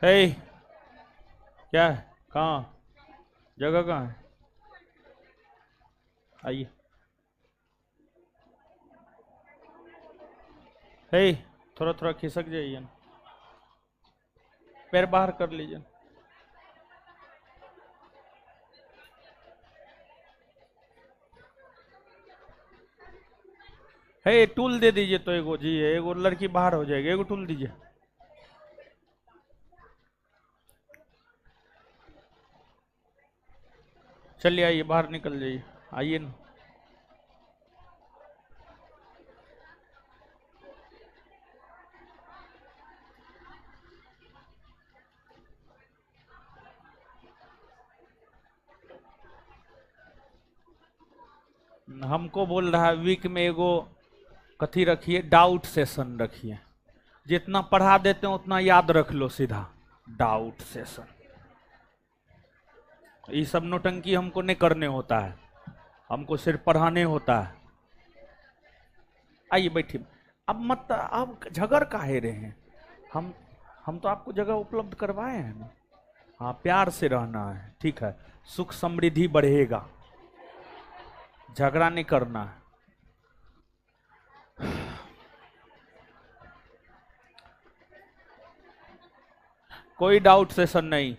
हे, क्या है? कहाँ? जगह कहाँ है? आइए। हे, थोड़ा थोड़ा खिसक जाइए ना, पैर बाहर कर लीजिए। हे, टूल दे दीजिए तो एगो जी, एगो लड़की बाहर हो जाएगी, एगो टूल दीजिए। चलिए आइए, बाहर निकल जाइए, आइए ना। हमको बोल रहा है वीक में एगो कथी रखिए, डाउट सेशन रखिए। जितना पढ़ा देते हैं उतना याद रख लो सीधा। डाउट सेशन, ये सब नोटंकी हमको नहीं करने होता है, हमको सिर्फ पढ़ाने होता है। आइए बैठिए। अब मत, अब झगड़ काहे रहे हैं? हम हम तो आपको जगह उपलब्ध करवाए हैं ना। हाँ, प्यार से रहना है, ठीक है। सुख समृद्धि बढ़ेगा, झगड़ा नहीं करना है। कोई डाउट सेशन नहीं,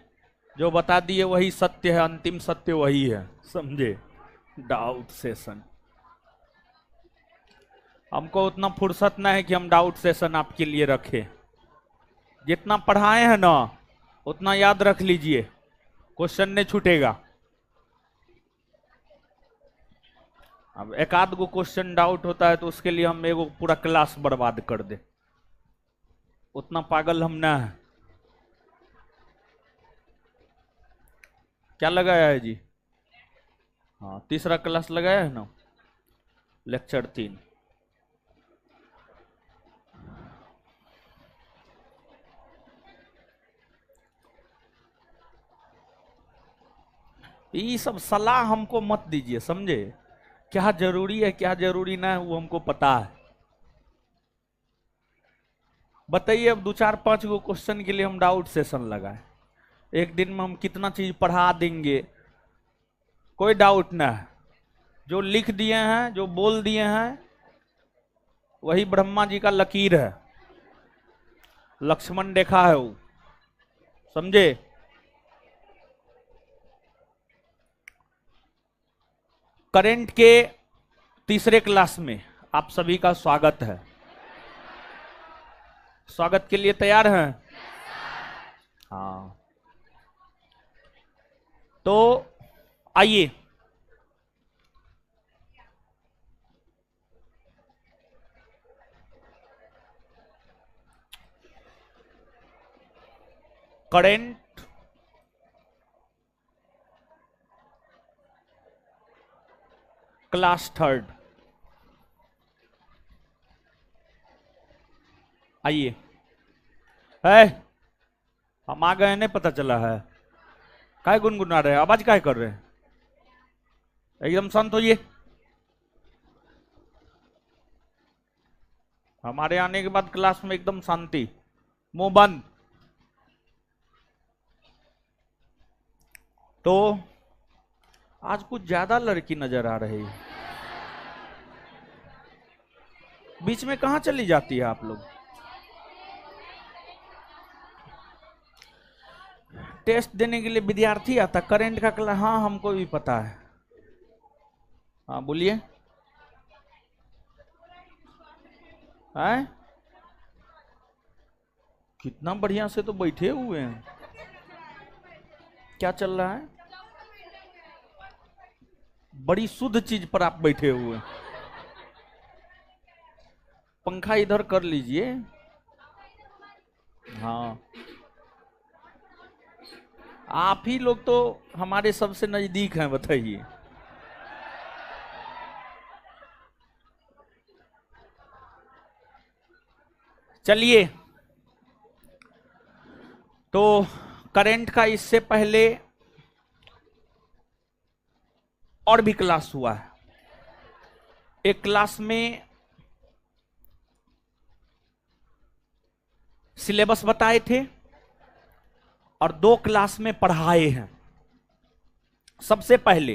जो बता दिए वही सत्य है, अंतिम सत्य वही है, समझे? डाउट सेशन, हमको उतना फुर्सत ना है कि हम डाउट सेशन आपके लिए रखें। जितना पढ़ाए हैं ना उतना याद रख लीजिए, क्वेश्चन नहीं छूटेगा। अब एक आध गो क्वेश्चन डाउट होता है तो उसके लिए हम एगो पूरा क्लास बर्बाद कर दे, उतना पागल हम ना है। क्या लगाया है जी? हाँ, तीसरा क्लास लगाया है ना, लेक्चर 3। ये सब सलाह हमको मत दीजिए, समझे? क्या जरूरी है क्या जरूरी ना है वो हमको पता है। बताइए, अब 2 4 5 गो क्वेश्चन के लिए हम डाउट सेशन लगाए, एक दिन में हम कितना चीज पढ़ा देंगे। कोई डाउट ना है, जो लिख दिए हैं, जो बोल दिए हैं, वही ब्रह्मा जी का लकीर है, लक्ष्मण रेखा है वो, समझे? करंट के तीसरे क्लास में आप सभी का स्वागत है। स्वागत के लिए तैयार हैं? हाँ, तो आइए। करंट क्लास 3, आइए। है, हम आ गए, नहीं पता चला है? काय गुनगुना रहे हैं, आवाज काय कर रहे हैं? एकदम शांत होइए। हमारे आने के बाद क्लास में एकदम शांति, मुंह बंद। तो आज कुछ ज्यादा लड़की नजर आ रही है, बीच में कहां चली जाती है आप लोग? टेस्ट देने के लिए विद्यार्थी आता, करंट का क्लास, हाँ हमको भी पता है। हाँ बोलिए। है, कितना बढ़िया से तो बैठे हुए हैं। क्या चल रहा है? बड़ी शुद्ध चीज पर आप बैठे हुए हैं। पंखा इधर कर लीजिए। हाँ, आप ही लोग तो हमारे सबसे नजदीक हैं, बताइए। चलिए, तो करंट का इससे पहले और भी क्लास हुआ है। एक क्लास में सिलेबस बताए थे, और 2 क्लास में पढ़ाए हैं। सबसे पहले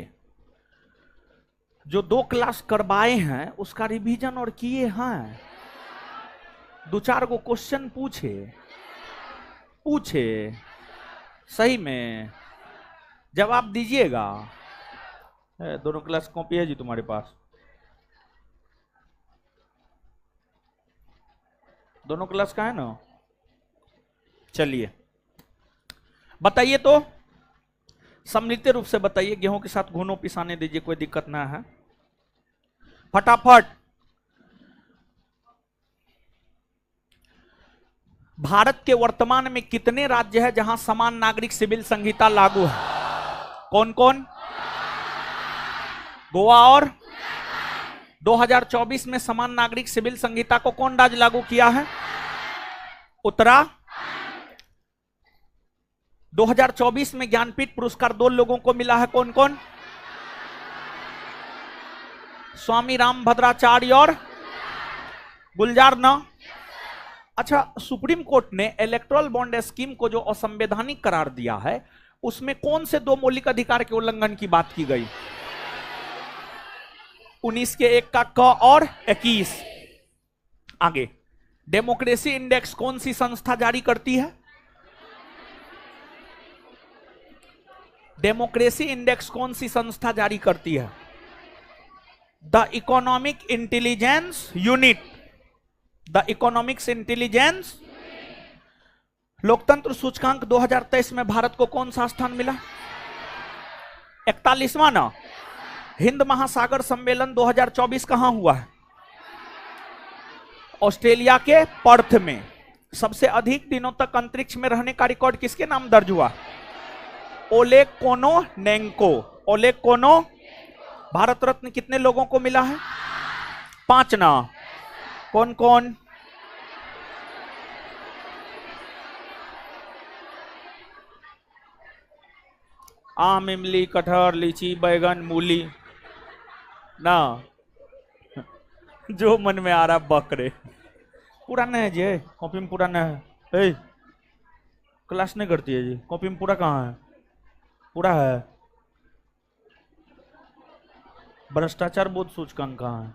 जो 2 क्लास करवाए हैं उसका रिवीजन और किए हैं, 2-4 गो क्वेश्चन पूछे सही में जवाब दीजिएगा। दोनों क्लास कॉपी है जी तुम्हारे पास? दोनों क्लास का है ना? चलिए बताइए तो, सम्मिलित रूप से बताइए। गेहूं के साथ घुनो पिसाने दीजिए, कोई दिक्कत ना है, फटाफट। भारत के वर्तमान में कितने राज्य हैं जहां समान नागरिक सिविल संहिता लागू है? कौन कौन? गोवा और 2024 में समान नागरिक सिविल संहिता को कौन राज्य लागू किया है? उत्तरा। 2024 में ज्ञानपीठ पुरस्कार 2 लोगों को मिला है, कौन कौन? स्वामी रामभद्राचार्य और गुलजार ना। अच्छा, सुप्रीम कोर्ट ने इलेक्टोरल बॉन्ड स्कीम को जो असंवैधानिक करार दिया है उसमें कौन से 2 मौलिक अधिकार के उल्लंघन की बात की गई? 19 के 1 का क और 21। आगे, डेमोक्रेसी इंडेक्स कौन सी संस्था जारी करती है? डेमोक्रेसी इंडेक्स कौन सी संस्था जारी करती है? The economic intelligence unit. The economics intelligence. लोकतंत्र सूचकांक 2023 में भारत को कौन सा स्थान मिला? 41वां ना। हिंद महासागर सम्मेलन 2024 कहां हुआ है? ऑस्ट्रेलिया के पर्थ में। सबसे अधिक दिनों तक अंतरिक्ष में रहने का रिकॉर्ड किसके नाम दर्ज हुआ? Oleg Kononenko. ओलेग कोनो। भारत रत्न कितने लोगों को मिला है? 5 ना। कौन कौन? आम, इमली, कटहर, लीची, बैगन, मूली ना। जो मन में आ रहा बकरे। पुराना है जी, कॉपी में पुराना है। क्लास नहीं करती है जी, कॉपी में पूरा कहाँ है? पूरा है। भ्रष्टाचार बोध सूचकांक कहाँ है?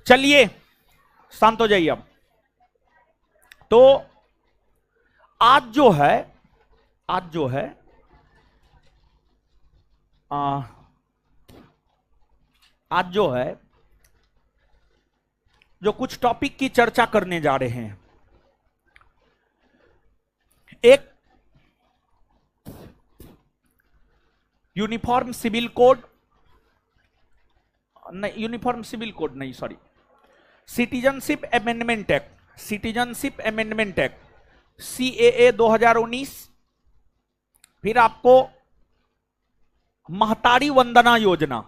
चलिए शांत हो जाइए अब। तो आज जो है जो कुछ टॉपिक की चर्चा करने जा रहे हैं, एक यूनिफॉर्म सिविल कोड नहीं, sorry, citizenship amendment act, CAA 2019। फिर आपको महतारी वंदना योजना,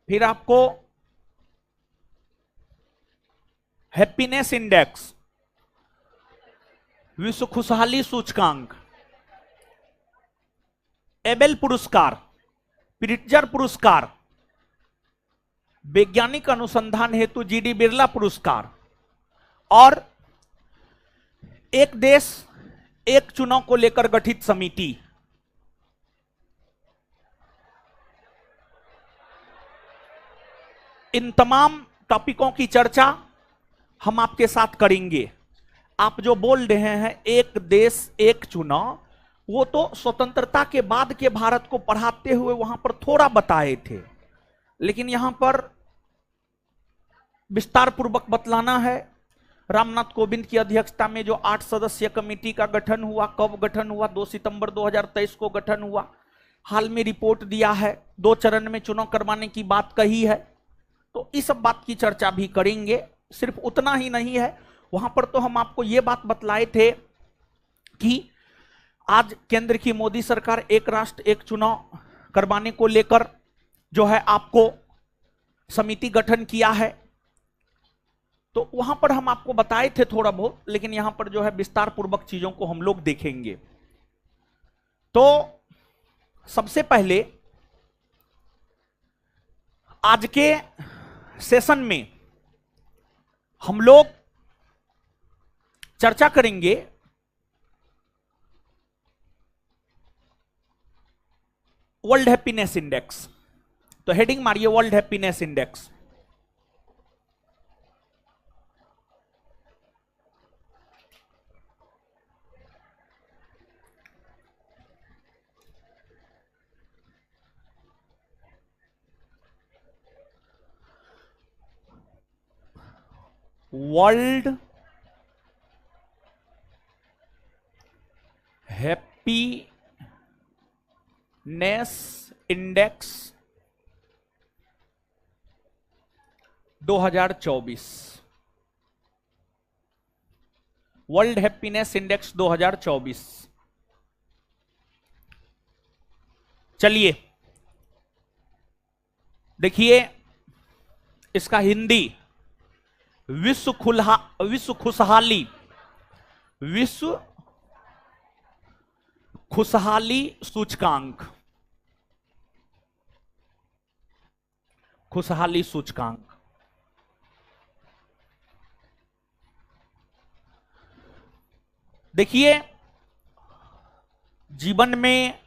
फिर आपको हैप्पीनेस इंडेक्स, विश्व खुशहाली सूचकांक, एबेल पुरस्कार, प्रिट्जर पुरस्कार, वैज्ञानिक अनुसंधान हेतु GD बिरला पुरस्कार और एक देश एक चुनाव को लेकर गठित समिति। इन तमाम टॉपिकों की चर्चा हम आपके साथ करेंगे। आप जो बोल रहे हैं एक देश एक चुनाव, वो तो स्वतंत्रता के बाद के भारत को पढ़ाते हुए वहां पर थोड़ा बताए थे, लेकिन यहां पर विस्तार पूर्वक बतलाना है। रामनाथ कोविंद की अध्यक्षता में जो 8 सदस्यीय कमेटी का गठन हुआ, कब गठन हुआ? 2 सितंबर 2023 को गठन हुआ। हाल में रिपोर्ट दिया है, 2 चरण में चुनाव करवाने की बात कही है। तो इस सब बात की चर्चा भी करेंगे। सिर्फ उतना ही नहीं है, वहां पर तो हम आपको यह बात बतलाए थे कि आज केंद्र की मोदी सरकार एक राष्ट्र एक चुनाव करवाने को लेकर जो है आपको समिति गठन किया है। तो वहां पर हम आपको बताए थे थोड़ा बहुत, लेकिन यहां पर जो है विस्तार पूर्वक चीजों को हम लोग देखेंगे। तो सबसे पहले आज के सेशन में हम लोग चर्चा करेंगे वर्ल्ड हैप्पीनेस इंडेक्स। तो हेडिंग मारिए world happiness index. World happiness index 2024। World happiness index 2024। चलिए देखिए इसका हिंदी विश्व खुशहाली सूचकांक। खुशहाली सूचकांक। देखिए जीवन में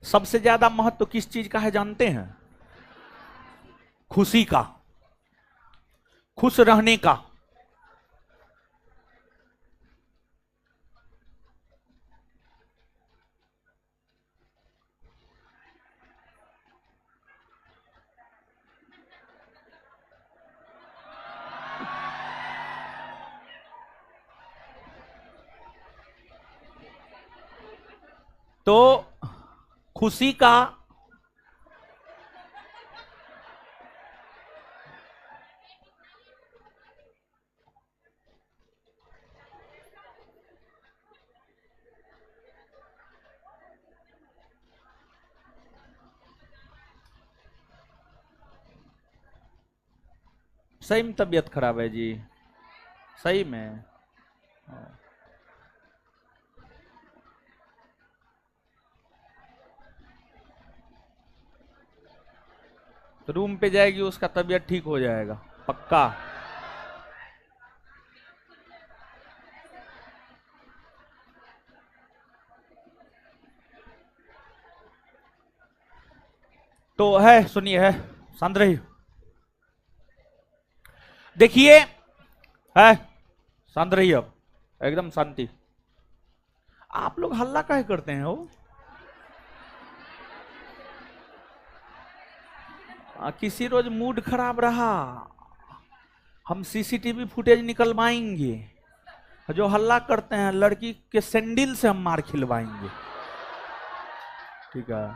सबसे ज्यादा महत्व किस चीज का है जानते हैं? खुशी का, खुश रहने का। तो खुशी का सही में तबीयत खराब है जी, सही में। तो रूम पे जाएगी, उसका तबीयत ठीक हो जाएगा पक्का। तो है, सुनिए, है शांत रहिए। देखिए है, शांत रहिए, अब एकदम शांति। आप लोग हल्ला काहे करते हैं? हो किसी रोज मूड खराब रहा, हम सीसीटीवी फुटेज निकलवाएंगे। जो हल्ला करते हैं लड़की के सैंडल से हम मार खिलवाएंगे, ठीक है?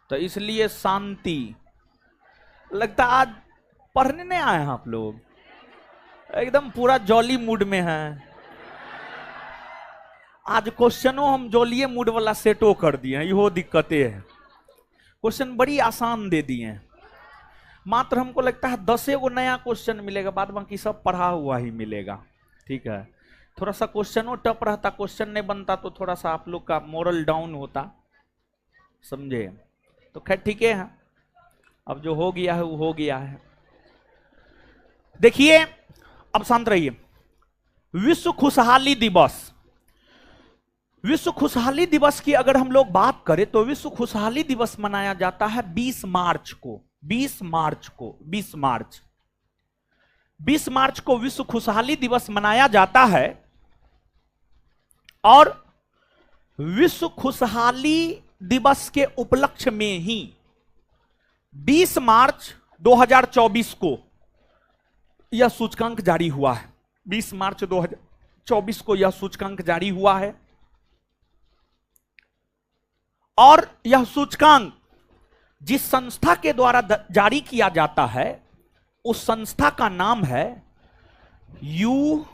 तो इसलिए शांति। लगता आज पढ़ने नहीं आए हैं आप लोग, एकदम पूरा जॉली मूड में हैं। आज क्वेश्चनों हम जॉली मूड वाला सेटो कर दिए हैं, यो दिक्कतें है। क्वेश्चन बड़ी आसान दे दिए हैं, मात्र हमको लगता है 10 गो नया क्वेश्चन मिलेगा, बाद बाकी सब पढ़ा हुआ ही मिलेगा, ठीक है? थोड़ा सा क्वेश्चनों टफ रहता, क्वेश्चन नहीं बनता तो थोड़ा सा आप लोग का मोरल डाउन होता, समझे? तो खैर ठीक है, अब जो हो गया है वो हो गया है। देखिए अब शांत रहिए। विश्व खुशहाली दिवस, विश्व खुशहाली दिवस की अगर हम लोग बात करें तो विश्व खुशहाली दिवस मनाया जाता है 20 मार्च को। 20 मार्च को 20 मार्च को विश्व खुशहाली दिवस मनाया जाता है। और विश्व खुशहाली दिवस के उपलक्ष्य में ही 20 मार्च 2024 को यह सूचकांक जारी हुआ है। 20 मार्च 2024 को यह सूचकांक जारी हुआ है। और यह सूचकांक जिस संस्था के द्वारा जारी किया जाता है उस संस्था का नाम है UNSDSN।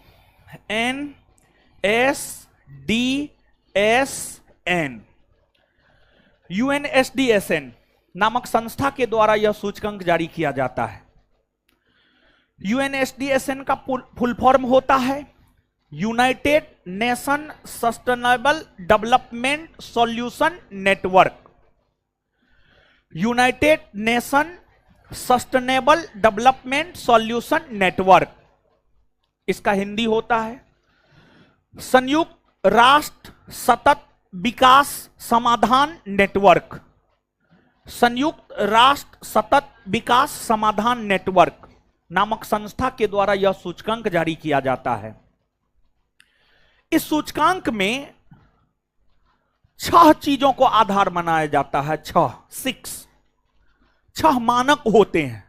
UNSDSN नामक संस्था के द्वारा यह सूचकांक जारी किया जाता है। UNSDSN का फुल फॉर्म होता है United Nation sustainable development solution network. United Nation sustainable development solution network. इसका हिंदी होता है संयुक्त राष्ट्र सतत विकास समाधान नेटवर्क। संयुक्त राष्ट्र सतत विकास समाधान नेटवर्क नामक संस्था के द्वारा यह सूचकांक जारी किया जाता है। इस सूचकांक में 6 चीजों को आधार बनाया जाता है। 6 मानक होते हैं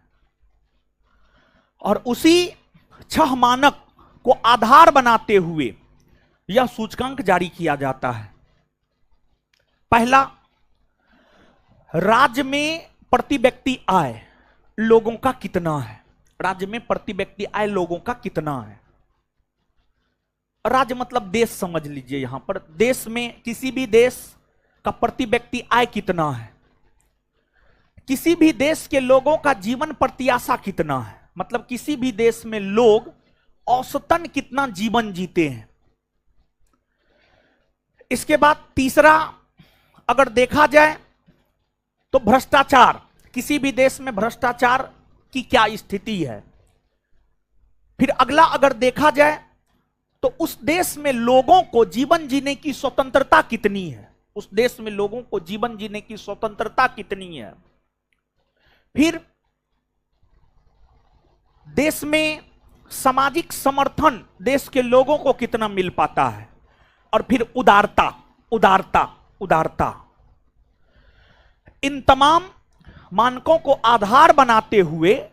और उसी 6 मानक को आधार बनाते हुए यह सूचकांक जारी किया जाता है। पहला, राज्य में प्रति व्यक्ति आय लोगों का कितना है। राज्य में प्रति व्यक्ति आय लोगों का कितना है। राज्य मतलब देश समझ लीजिए। यहां पर देश में किसी भी देश का प्रति व्यक्ति आय कितना है। किसी भी देश के लोगों का जीवन प्रत्याशा कितना है, मतलब किसी भी देश में लोग औसतन कितना जीवन जीते हैं। इसके बाद तीसरा, अगर देखा जाए तो भ्रष्टाचार, किसी भी देश में भ्रष्टाचार की क्या स्थिति है। फिर अगला, अगर देखा जाए तो उस देश में लोगों को जीवन जीने की स्वतंत्रता कितनी है। उस देश में लोगों को जीवन जीने की स्वतंत्रता कितनी है। फिर देश में सामाजिक समर्थन देश के लोगों को कितना मिल पाता है। और फिर उदारता, उदारता, उदारता। इन तमाम मानकों को आधार बनाते हुए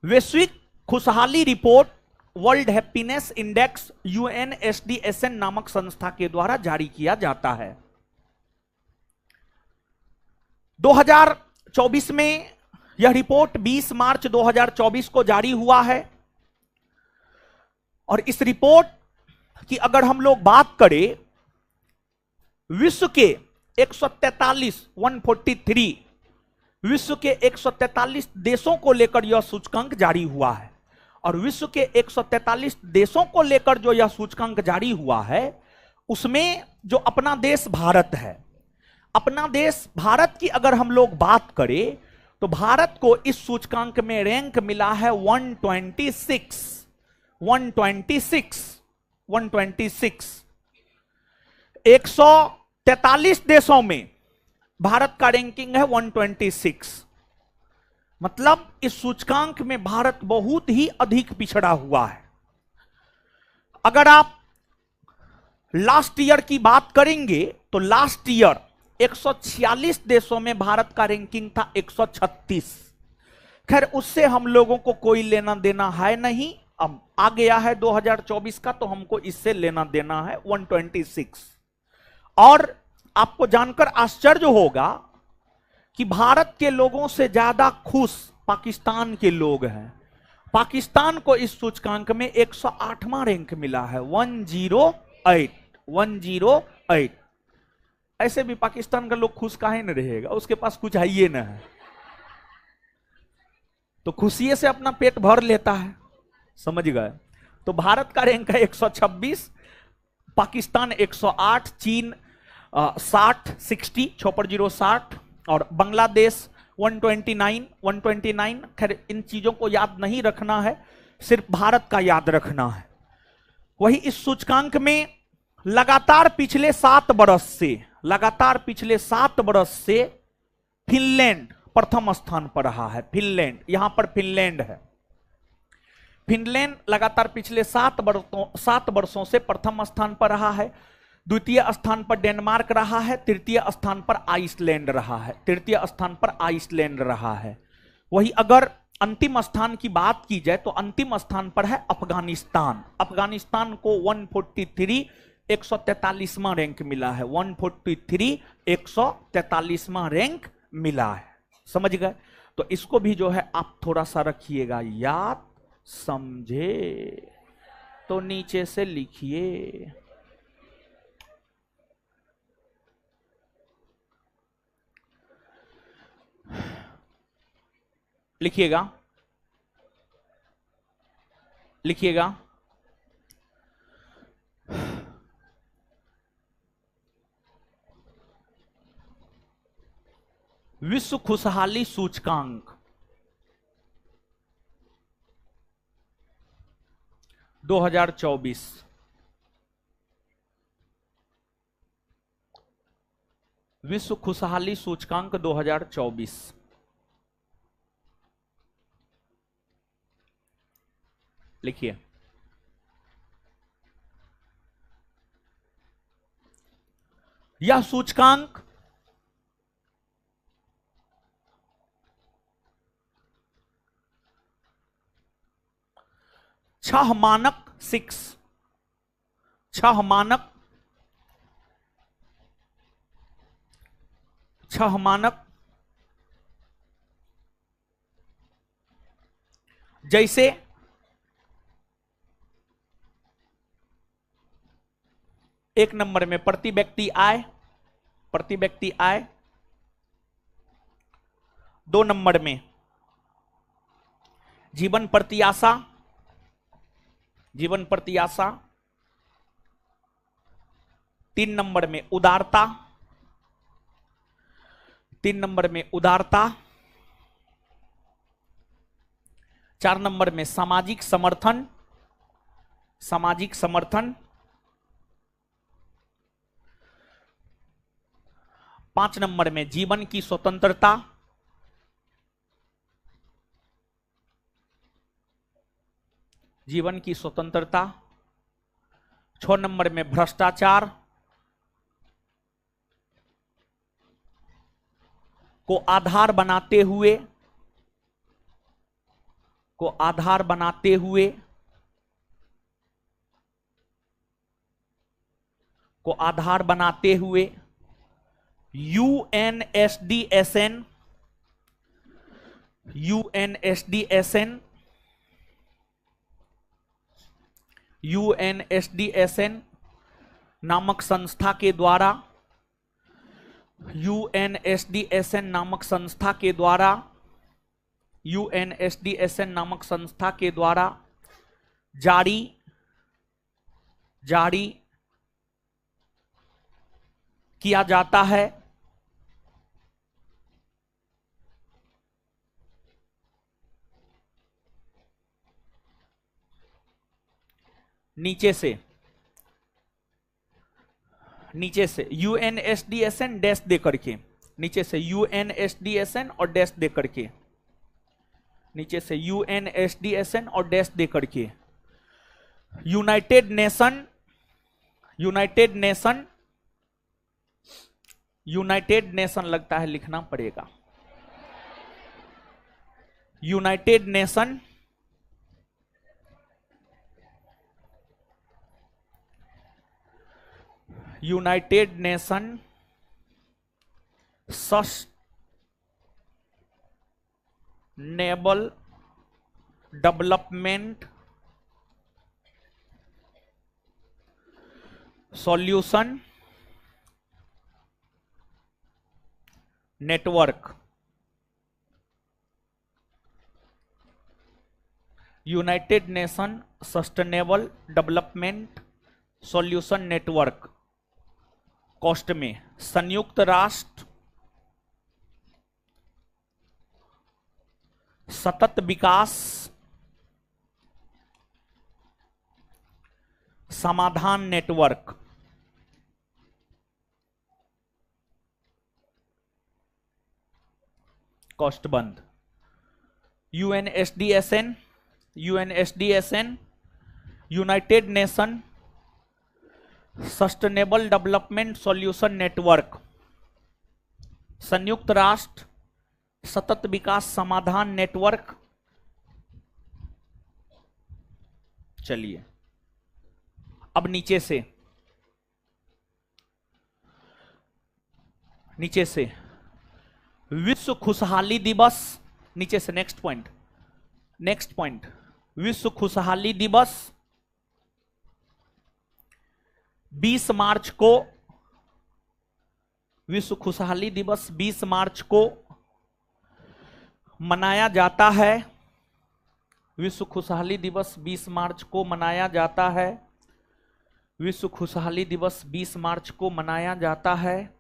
वैश्विक खुशहाली report world happiness index UNSDSN नामक संस्था के द्वारा जारी किया जाता है। 2024 में यह रिपोर्ट 20 मार्च 2024 को जारी हुआ है। और इस रिपोर्ट की अगर हम लोग बात करें, विश्व के 143 विश्व के 143 देशों को लेकर यह सूचकांक जारी हुआ है। और विश्व के 143 देशों को लेकर जो यह सूचकांक जारी हुआ है, उसमें जो अपना देश भारत है, अपना देश भारत की अगर हम लोग बात करें तो भारत को इस सूचकांक में रैंक मिला है 126। 143 देशों में भारत का रैंकिंग है 126। मतलब इस सूचकांक में भारत बहुत ही अधिक पिछड़ा हुआ है। अगर आप लास्ट ईयर की बात करेंगे तो लास्ट ईयर 146 देशों में भारत का रैंकिंग था 136। खैर, उससे हम लोगों को कोई लेना देना है नहीं। अब आ गया है 2024 का, तो हमको इससे लेना देना है 126। और आपको जानकर आश्चर्य होगा कि भारत के लोगों से ज्यादा खुश पाकिस्तान के लोग हैं। पाकिस्तान को इस सूचकांक में 108वां रैंक मिला है, 108। ऐसे भी पाकिस्तान का लोग खुश काहे न रहेगा, उसके पास कुछ है ही ना है, तो खुशी से अपना पेट भर लेता है, समझ गए। तो भारत का रैंक है 126, पाकिस्तान 108, चीन 60 और बांग्लादेश 129। खैर, इन चीजों को याद नहीं रखना है, सिर्फ भारत का याद रखना है। वही इस सूचकांक में लगातार पिछले 7 बरस से फिनलैंड प्रथम स्थान पर रहा है। फिनलैंड, यहां पर फिनलैंड है। फिनलैंड लगातार पिछले 7 वर्षों से प्रथम स्थान पर रहा है। द्वितीय स्थान पर डेनमार्क रहा है। तृतीय स्थान पर आइसलैंड रहा है। वही अगर अंतिम स्थान की बात की जाए तो अंतिम स्थान पर है अफगानिस्तान। अफगानिस्तान को 143 143वां रैंक मिला है। 143 143वां रैंक मिला है, समझ गए। तो इसको भी जो है आप थोड़ा सा रखिएगा याद, समझे तो नीचे से लिखिए। लिखिएगा विश्व खुशहाली सूचकांक 2024। विश्व खुशहाली सूचकांक 2024। लिखिए, यह सूचकांक छह मानक जैसे एक नंबर में प्रति व्यक्ति आय, 2 नंबर में जीवन प्रत्याशा, 3 नंबर में उदारता, 4 नंबर में सामाजिक समर्थन, 5 नंबर में जीवन की स्वतंत्रता, 6 नंबर में भ्रष्टाचार को आधार बनाते हुए यूएनएसडीएसएन नामक संस्था के द्वारा, यूएनएसडीएसएन नामक संस्था के द्वारा जारी किया जाता है। नीचे से यूएनएसडीएसएन डैश दे करके, नीचे से यूएनएसडीएसएन और डैश दे करके, नीचे से यूएनएसडीएसएन और डैश दे करके यूनाइटेड नेशन लगता है, लिखना पड़ेगा, United Nation sustainable development solution network, United Nation sustainable development solution network, cost में संयुक्त राष्ट्र सतत विकास समाधान नेटवर्क, कॉस्ट बंद। UNSDSN United Nation sustainable development solution network, संयुक्त राष्ट्र सतत विकास समाधान नेटवर्क। चलिए अब नीचे से विश्व खुशहाली दिवस, नीचे से नेक्स्ट पॉइंट, विश्व खुशहाली दिवस 20 मार्च को, विश्व खुशहाली दिवस 20 मार्च को मनाया जाता है। विश्व खुशहाली दिवस 20 मार्च को मनाया जाता है। विश्व खुशहाली दिवस 20 मार्च को मनाया जाता है।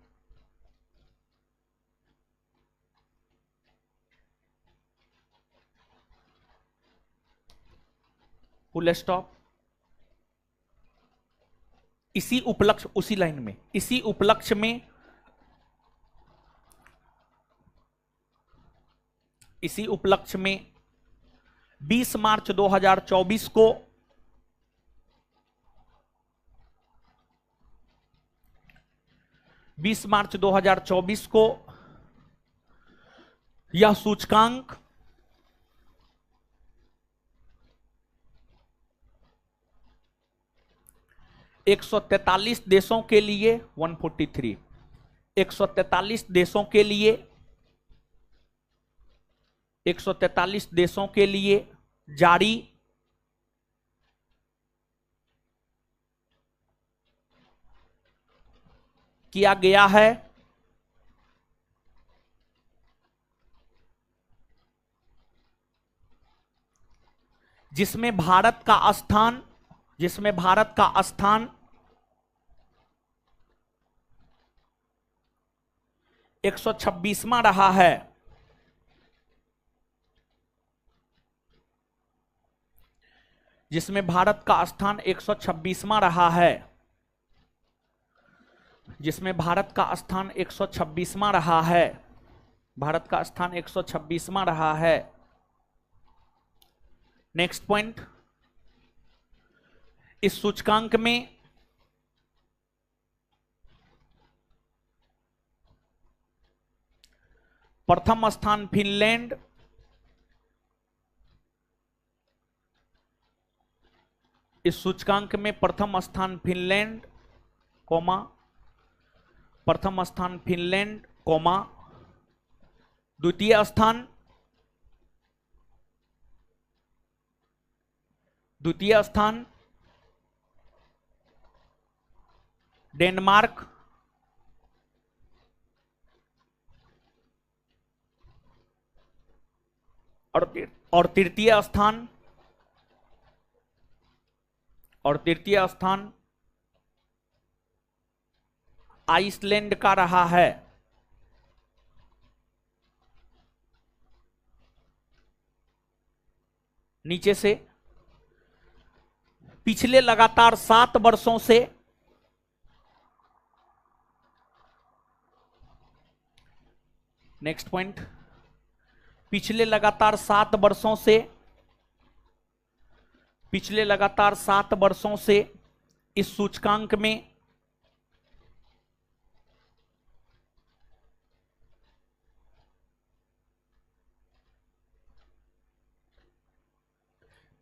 Full stop. इसी उपलक्ष्य, उसी लाइन में, इसी उपलक्ष्य में, इसी उपलक्ष्य में 20 मार्च 2024 को यह सूचकांक 143 देशों के लिए 143 143 देशों के लिए 143 देशों के लिए जारी किया गया है। जिसमें भारत का स्थान 126वां रहा है। जिसमें भारत का स्थान 126वां रहा है। जिसमें भारत का स्थान 126वां रहा है। भारत का स्थान 126वां रहा है। नेक्स्ट पॉइंट, इस सूचकांक में प्रथम स्थान फिनलैंड, इस सूचकांक में प्रथम स्थान फिनलैंड, प्रथम स्थान फिनलैंड, द्वितीय स्थान डेनमार्क, और तृतीय स्थान आइसलैंड का रहा है। नीचे से पिछले लगातार 7 वर्षों से नेक्स्ट पॉइंट, पिछले लगातार 7 वर्षों से इस सूचकांक में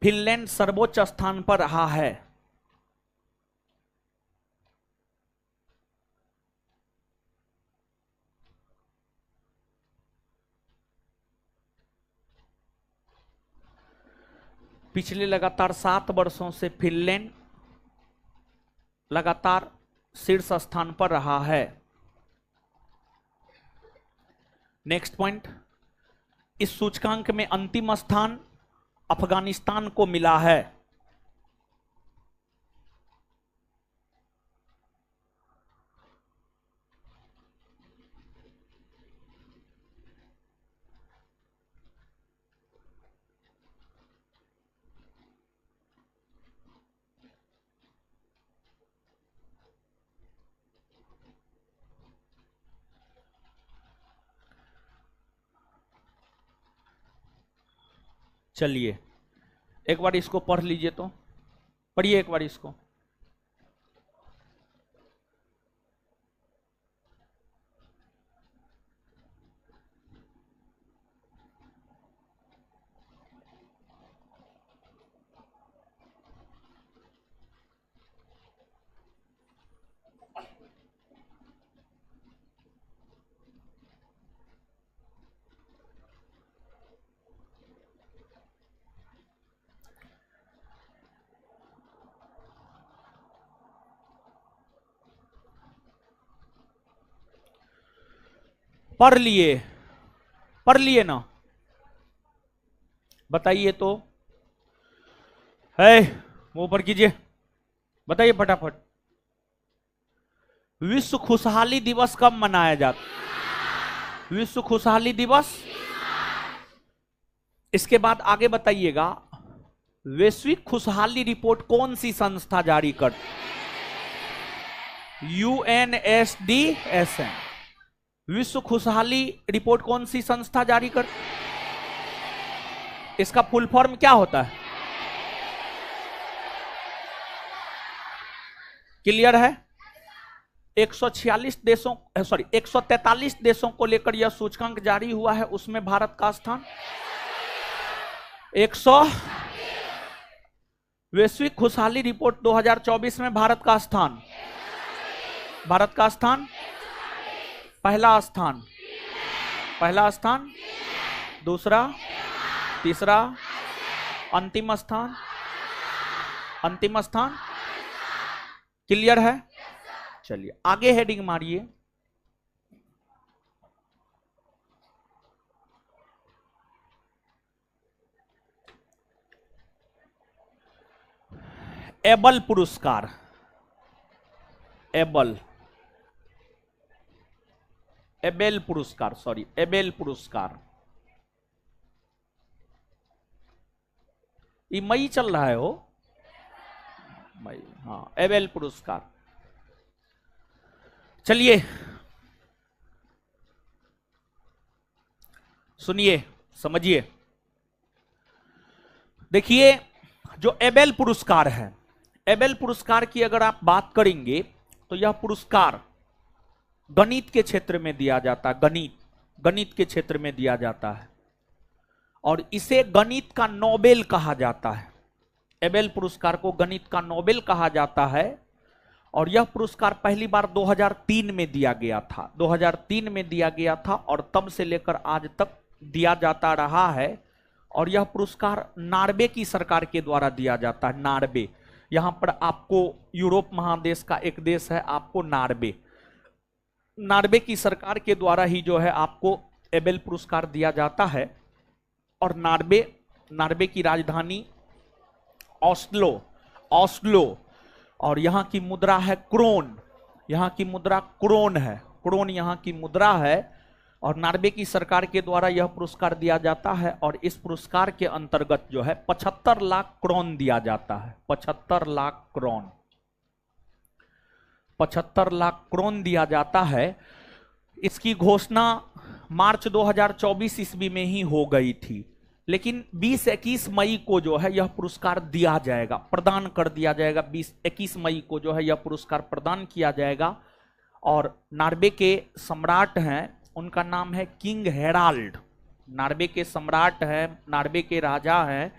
फिनलैंड सर्वोच्च स्थान पर रहा है। पिछले लगातार 7 वर्षों से फिनलैंड लगातार शीर्ष स्थान पर रहा है। नेक्स्ट पॉइंट, इस सूचकांक में अंतिम स्थान अफगानिस्तान को मिला है। चलिए एक बार इसको पढ़ लीजिए, तो पढ़िए एक बार इसको। पढ़ लिए ना, बताइए तो है, मुंह पर कीजिए, बताइए फटाफट। विश्व खुशहाली दिवस कब मनाया जाता? विश्व खुशहाली दिवस। इसके बाद आगे बताइएगा, वैश्विक खुशहाली रिपोर्ट कौन सी संस्था जारी करती? UNSDSM। विश्व खुशहाली रिपोर्ट कौन सी संस्था जारी कर, इसका फुल फॉर्म क्या होता है? क्लियर है? 146 देशों, सॉरी 143 देशों को लेकर यह सूचकांक जारी हुआ है, उसमें भारत का स्थान 100। वैश्विक खुशहाली रिपोर्ट 2024 में भारत का स्थान, भारत का स्थान पहला स्थान, पहला स्थान, दूसरा, तीसरा, अंतिम स्थान, अंतिम स्थान। क्लियर है? चलिए आगे हेडिंग मारिए। एबल पुरस्कार, एबल, एबेल पुरस्कार, सॉरी एबेल पुरस्कार। ये मई चल रहा है, हो मई, हाँ एबेल पुरस्कार। चलिए सुनिए, समझिए। देखिए जो एबेल पुरस्कार है, एबेल पुरस्कार की अगर आप बात करेंगे तो यह पुरस्कार गणित के क्षेत्र में दिया जाता है, गणित, गणित के क्षेत्र में दिया जाता है और इसे गणित का नोबेल कहा जाता है। एबेल पुरस्कार को गणित का नोबेल कहा जाता है और यह पुरस्कार पहली बार 2003 में दिया गया था, 2003 में दिया गया था और तब से लेकर आज तक दिया जाता रहा है। और यह पुरस्कार नॉर्वे की सरकार के द्वारा दिया जाता है, नॉर्वे। यहां पर आपको यूरोप महादेश का एक देश है, आपको नॉर्वे, नॉर्वे की सरकार के द्वारा ही जो है आपको एबेल पुरस्कार दिया जाता है। और नॉर्वे, नॉर्वे की राजधानी ऑस्लो, ऑस्लो, और यहां की मुद्रा है क्रोन, यहां की मुद्रा क्रोन है, क्रोन यहां की मुद्रा है। और नॉर्वे की सरकार के द्वारा यह पुरस्कार दिया जाता है और इस पुरस्कार के अंतर्गत जो है 75 लाख क्रोन दिया जाता है, 75 लाख क्रोन, 75 लाख क्रोन दिया जाता है। इसकी घोषणा मार्च 2024 ईस्वी में ही हो गई थी, लेकिन 20-21 मई को जो है यह पुरस्कार दिया जाएगा, प्रदान कर दिया जाएगा। 20-21 मई को जो है यह पुरस्कार प्रदान किया जाएगा। और नॉर्वे के सम्राट हैं, उनका नाम है किंग हेराल्ड, नॉर्वे के सम्राट हैं, नॉर्वे के राजा हैं,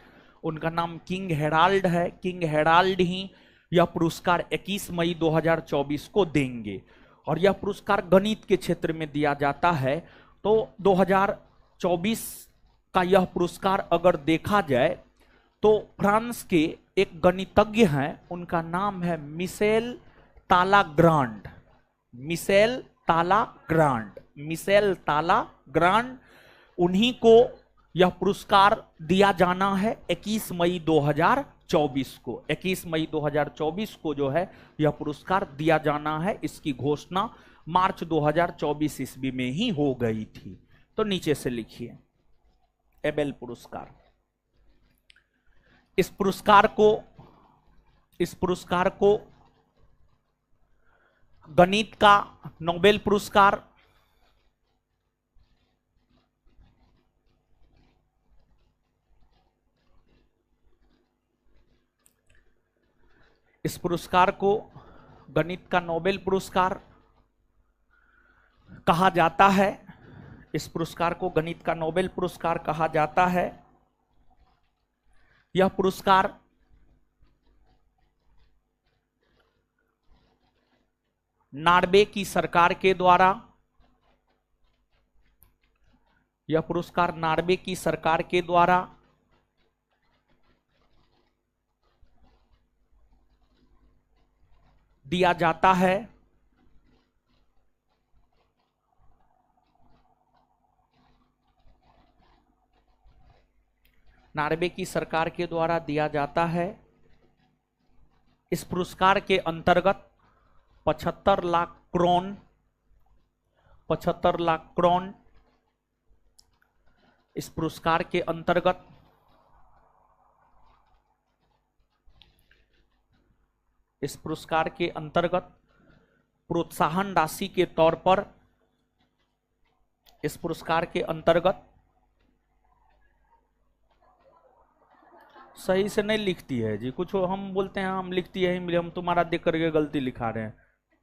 उनका नाम किंग हेराल्ड है। किंग हेराल्ड ही यह पुरस्कार 21 मई 2024 को देंगे और यह पुरस्कार गणित के क्षेत्र में दिया जाता है। तो 2024 का यह पुरस्कार अगर देखा जाए तो फ्रांस के एक गणितज्ञ हैं, उनका नाम है मिशेल तालाग्रांड, मिशेल तालाग्रांड, मिशेल तालाग्रांड, उन्हीं को यह पुरस्कार दिया जाना है 21 मई 2024 को, 21 मई 2024 को जो है यह पुरस्कार दिया जाना है। इसकी घोषणा मार्च 2024 ईस्वी में ही हो गई थी। तो नीचे से लिखिए एबेल पुरस्कार। इस पुरस्कार को गणित का नोबेल पुरस्कार, इस पुरस्कार को गणित का नोबेल पुरस्कार कहा जाता है, इस पुरस्कार को गणित का नोबेल पुरस्कार कहा जाता है। यह पुरस्कार नॉर्वे की सरकार के द्वारा, यह पुरस्कार नॉर्वे की सरकार के द्वारा दिया जाता है। नॉर्वे की सरकार के द्वारा दिया जाता है। इस पुरस्कार के अंतर्गत 75 लाख क्रोन, 75 लाख क्रोन इस पुरस्कार के अंतर्गत प्रोत्साहन राशि के तौर पर, इस पुरस्कार के अंतर्गत, सही से नहीं लिखती है जी, कुछ हम बोलते हैं हम लिखती है ही, हम तुम्हारा देख करके गलती लिखा रहे हैं,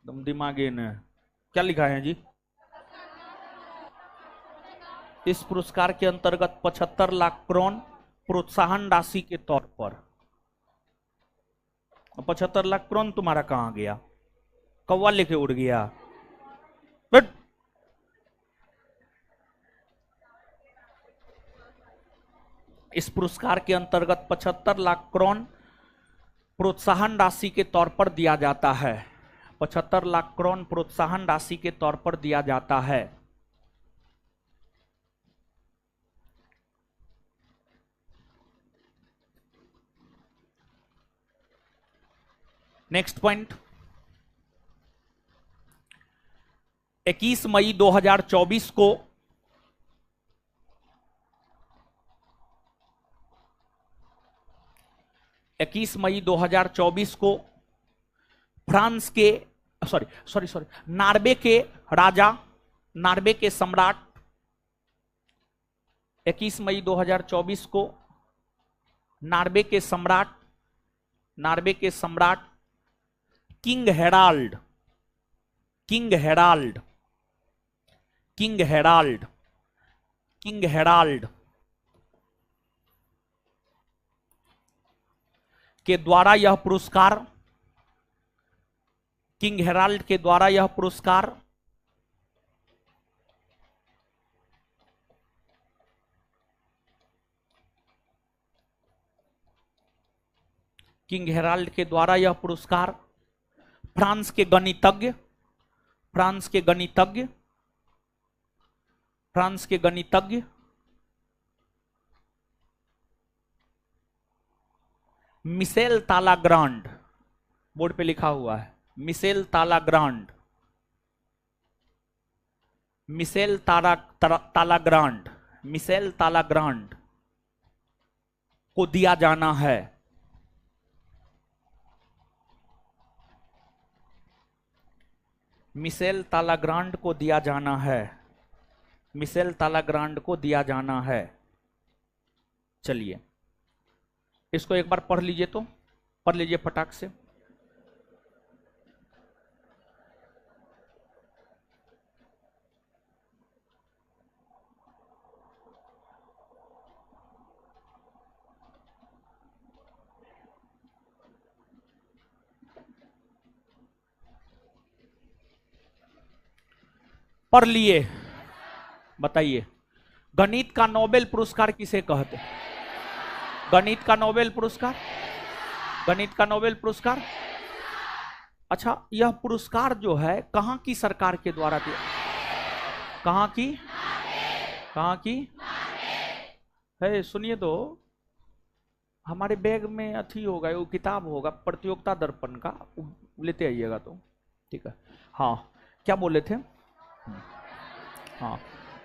तुम दिमागे ने क्या लिखा है जी। इस पुरस्कार के अंतर्गत 75 लाख करोड़ प्रोत्साहन राशि के तौर पर। 75 लाख करोड़ तुम्हारा कहां गया, कौवा लेके उड़ गया। बट इस पुरस्कार के अंतर्गत 75 लाख करोड़ प्रोत्साहन राशि के तौर पर दिया जाता है। 75 लाख करोड़ प्रोत्साहन राशि के तौर पर दिया जाता है। नेक्स्ट पॉइंट, 21 मई 2024 को फ्रांस के नॉर्वे के राजा, नॉर्वे के सम्राट, 21 मई 2024 को नॉर्वे के सम्राट किंग हेराल्ड के द्वारा यह पुरस्कार, किंग हेराल्ड के द्वारा यह पुरस्कार फ्रांस के गणितज्ञ मिशेल तालाग्रांड, बोर्ड पे लिखा हुआ है मिशेल तालाग्रांड को दिया जाना है। मिशेल तालाग्रांड को दिया जाना है। चलिए इसको एक बार पढ़ लीजिए, तो पढ़ लीजिए फटाक से। पढ़ लिए, बताइए गणित का नोबेल पुरस्कार किसे कहते हैं? गणित का नोबेल पुरस्कार। अच्छा, यह पुरस्कार जो है कहां की सरकार के द्वारा दिया? कहां की है? सुनिए तो, हमारे बैग में अथी होगा, वो किताब होगा प्रतियोगिता दर्पण का, लेते आइएगा तो ठीक है। हाँ, क्या बोले थे? हाँ,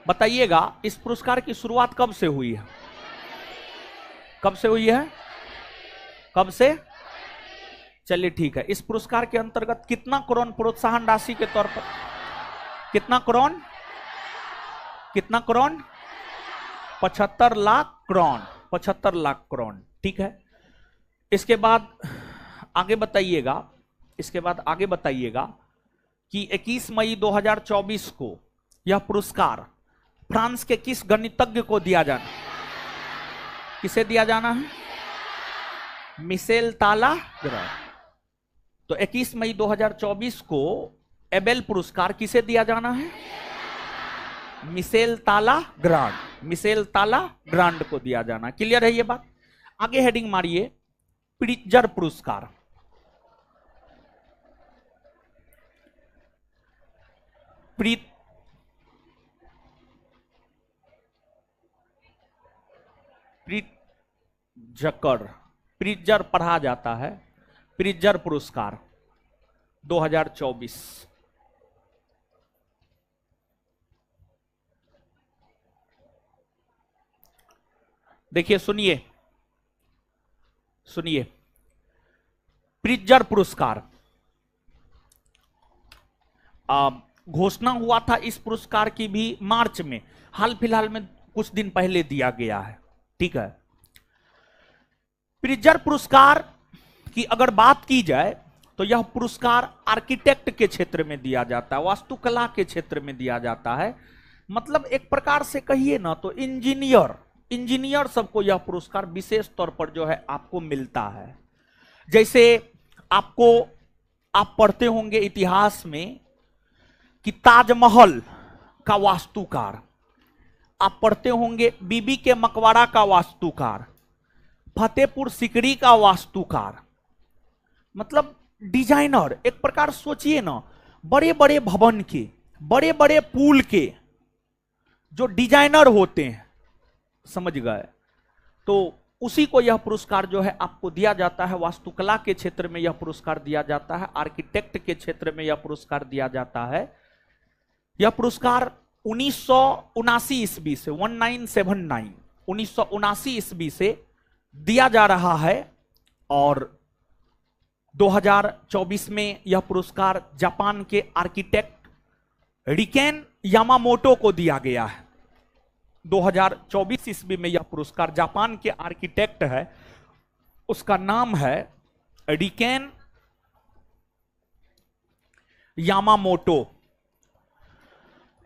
बताइएगा इस पुरस्कार की शुरुआत कब से हुई है? कब से? चलिए ठीक है। इस पुरस्कार के अंतर्गत कितना करोड़ प्रोत्साहन राशि के तौर पर, कितना करोड़? 75 लाख करोड़। ठीक है। इसके बाद आगे बताइएगा कि 21 मई 2024 को यह पुरस्कार फ्रांस के किस गणितज्ञ को दिया जाना? किसे दिया जाना है? मिशेल तालाग्रांड। तो 21 मई 2024 को एबेल पुरस्कार किसे दिया जाना है? मिशेल तालाग्रांड को दिया जाना। क्लियर है ये बात? आगे हेडिंग मारिए, प्रिट्जर पुरस्कार। प्रिट्जर पढ़ा जाता है, प्रिट्जर पुरस्कार 2024। देखिए, सुनिए प्रिट्जर पुरस्कार घोषणा हुआ था इस पुरस्कार की भी मार्च में, हाल फिलहाल में कुछ दिन पहले दिया गया है। ठीक है, प्रिजर पुरस्कार की अगर बात की जाए तो यह पुरस्कार आर्किटेक्ट के क्षेत्र में दिया जाता है, वास्तुकला के क्षेत्र में दिया जाता है। मतलब एक प्रकार से कहिए ना तो इंजीनियर सबको यह पुरस्कार विशेष तौर पर जो है आपको मिलता है। जैसे आप पढ़ते होंगे इतिहास में कि ताजमहल का वास्तुकार, आप पढ़ते होंगे बीबी के मकबरा का वास्तुकार, फतेहपुर सिकरी का वास्तुकार, मतलब डिजाइनर। एक प्रकार सोचिए ना, बड़े बड़े भवन के, बड़े बड़े पुल के जो डिजाइनर होते हैं, समझ गए, तो उसी को यह पुरस्कार जो है आपको दिया जाता है। वास्तुकला के क्षेत्र में यह पुरस्कार दिया जाता है, आर्किटेक्ट के क्षेत्र में यह पुरस्कार दिया जाता है। यह पुरस्कार 1979 ईस्वी से 1979 ईस्वी से दिया जा रहा है और 2024 में यह पुरस्कार जापान के आर्किटेक्ट रिकेन यामामोटो को दिया गया है। 2024 ईस्वी में यह पुरस्कार जापान के आर्किटेक्ट है, उसका नाम है रिकेन यामामोटो।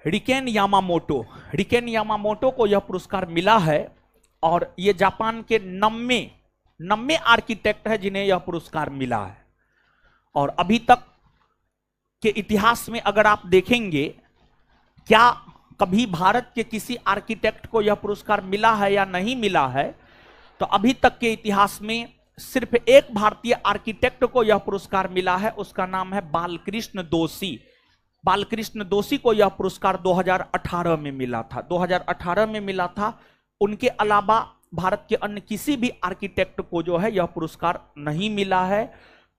रिकेन यामामोटो को यह पुरस्कार मिला है और यह जापान के 90 आर्किटेक्ट है जिन्हें यह पुरस्कार मिला है। और अभी तक के इतिहास में अगर आप देखेंगे, क्या कभी भारत के किसी आर्किटेक्ट को यह पुरस्कार मिला है या नहीं मिला है, तो अभी तक के इतिहास में सिर्फ एक भारतीय आर्किटेक्ट को यह पुरस्कार मिला है, उसका नाम है बालकृष्ण दोषी। बालकृष्ण दोषी को यह पुरस्कार 2018 में मिला था, 2018 में मिला था। उनके अलावा भारत के अन्य किसी भी आर्किटेक्ट को जो है यह पुरस्कार नहीं मिला है,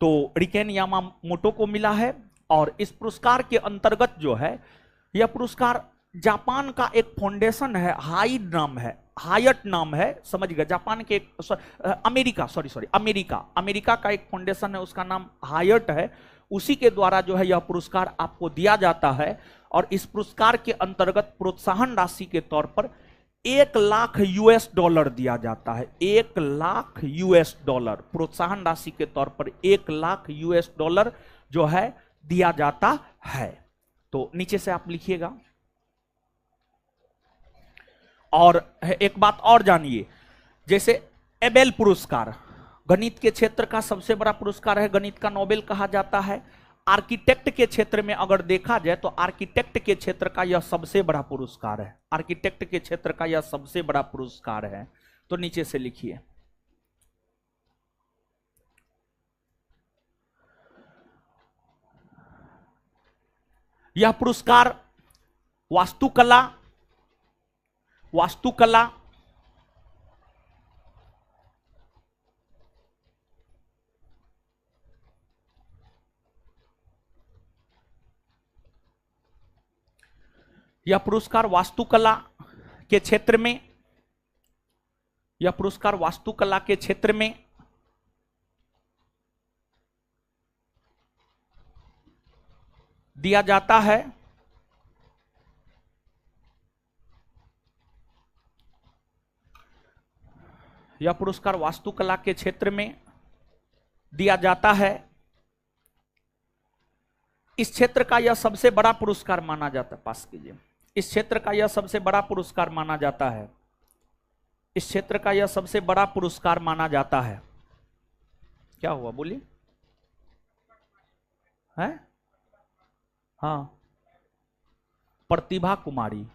तो रिकेन यामामोटो को मिला है। और इस पुरस्कार के अंतर्गत जो है, यह पुरस्कार जापान का एक फाउंडेशन है, हायट नाम है, समझ गए, जापान के अमेरिका का एक फाउंडेशन है, उसका नाम हायट है, उसी के द्वारा जो है यह पुरस्कार आपको दिया जाता है। और इस पुरस्कार के अंतर्गत प्रोत्साहन राशि के तौर पर $1,00,000 दिया जाता है। $1,00,000 प्रोत्साहन राशि के तौर पर $1,00,000 जो है दिया जाता है। तो नीचे से आप लिखिएगा। और एक बात और जानिए, जैसे एबेल पुरस्कार गणित के क्षेत्र का सबसे बड़ा पुरस्कार है, गणित का नोबेल कहा जाता है। आर्किटेक्ट के क्षेत्र में अगर देखा जाए तो आर्किटेक्ट के क्षेत्र का यह सबसे बड़ा पुरस्कार है, आर्किटेक्ट के क्षेत्र का यह सबसे बड़ा पुरस्कार है। तो नीचे से लिखिए। यह पुरस्कार वास्तुकला यह पुरस्कार वास्तुकला के क्षेत्र में, दिया जाता है। यह पुरस्कार वास्तुकला के क्षेत्र में दिया जाता है। इस क्षेत्र का यह सबसे बड़ा पुरस्कार माना जाता है, पास कीजिए। इस क्षेत्र का यह सबसे बड़ा पुरस्कार माना जाता है, इस क्षेत्र का यह सबसे बड़ा पुरस्कार माना जाता है। क्या हुआ बोलिए? है? हाँ, प्रतिभा कुमारी।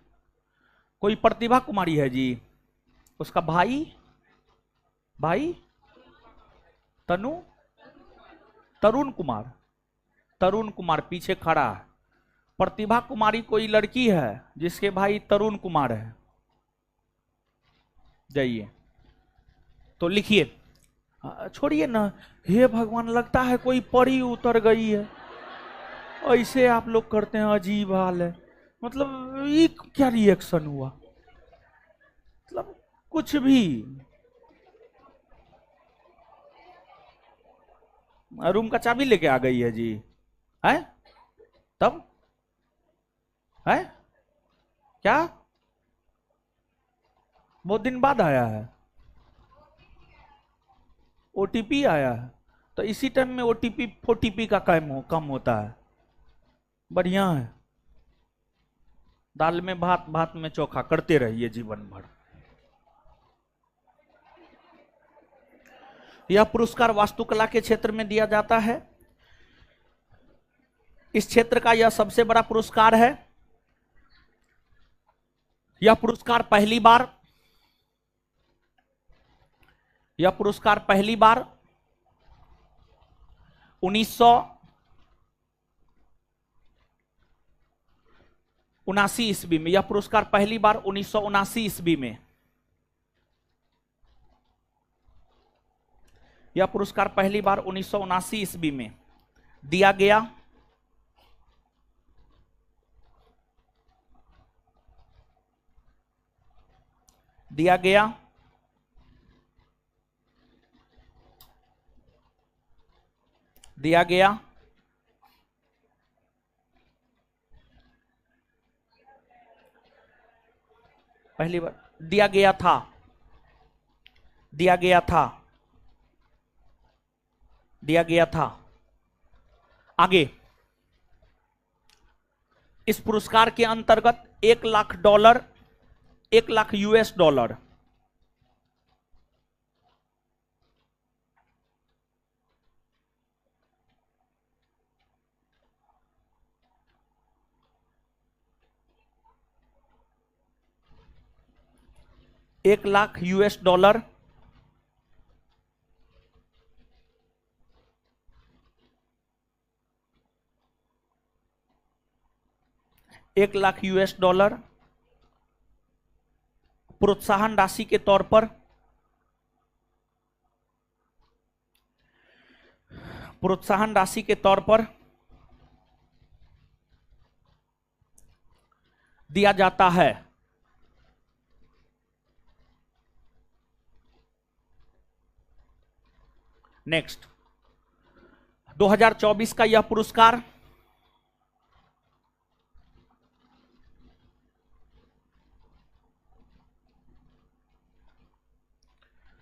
कोई प्रतिभा कुमारी है जी, उसका भाई तरुण कुमार पीछे खड़ा है। प्रतिभा कुमारी कोई लड़की है जिसके भाई तरुण कुमार है। जाइए तो लिखिए, छोड़िए ना, हे भगवान, लगता है कोई परी उतर गई है, ऐसे आप लोग करते हैं, अजीब हाल है। मतलब ये क्या रिएक्शन हुआ, मतलब कुछ भी। रूम का चाबी लेके आ गई है जी, है? तब है क्या? बहुत दिन बाद आया है, ओटीपी आया है। तो इसी टाइम में ओटीपी फोटीपी का कम होता है। बढ़िया है। दाल में भात, भात में चोखा करते रहिए जीवन भर। यह पुरस्कार वास्तुकला के क्षेत्र में दिया जाता है। इस क्षेत्र का यह सबसे बड़ा पुरस्कार है। यह पुरस्कार पहली बार 1979 ईस्वी में, यह पुरस्कार पहली बार 1979 ईस्वी में, यह पुरस्कार पहली बार 1979 ईस्वी में दिया गया। दिया गया दिया गया पहली बार दिया गया था। दिया गया था। दिया गया था। आगे, इस पुरस्कार के अंतर्गत $1,00,000, $1,00,000 $1,00,000 $1,00,000 प्रोत्साहन राशि के तौर पर, प्रोत्साहन राशि के तौर पर दिया जाता है। नेक्स्ट, 2024 का यह पुरस्कार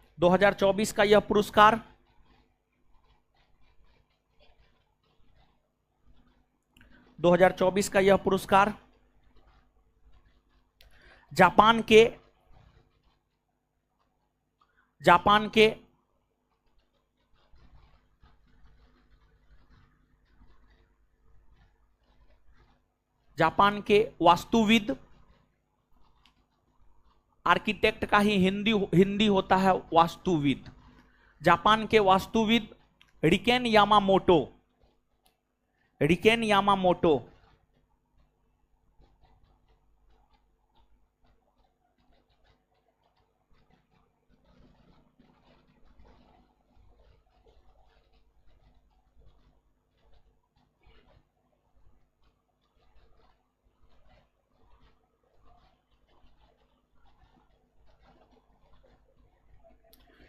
2024 का यह पुरस्कार जापान के वास्तुविद, आर्किटेक्ट का ही हिंदी होता है वास्तुविद। जापान के वास्तुविद रिकेन यामामोटो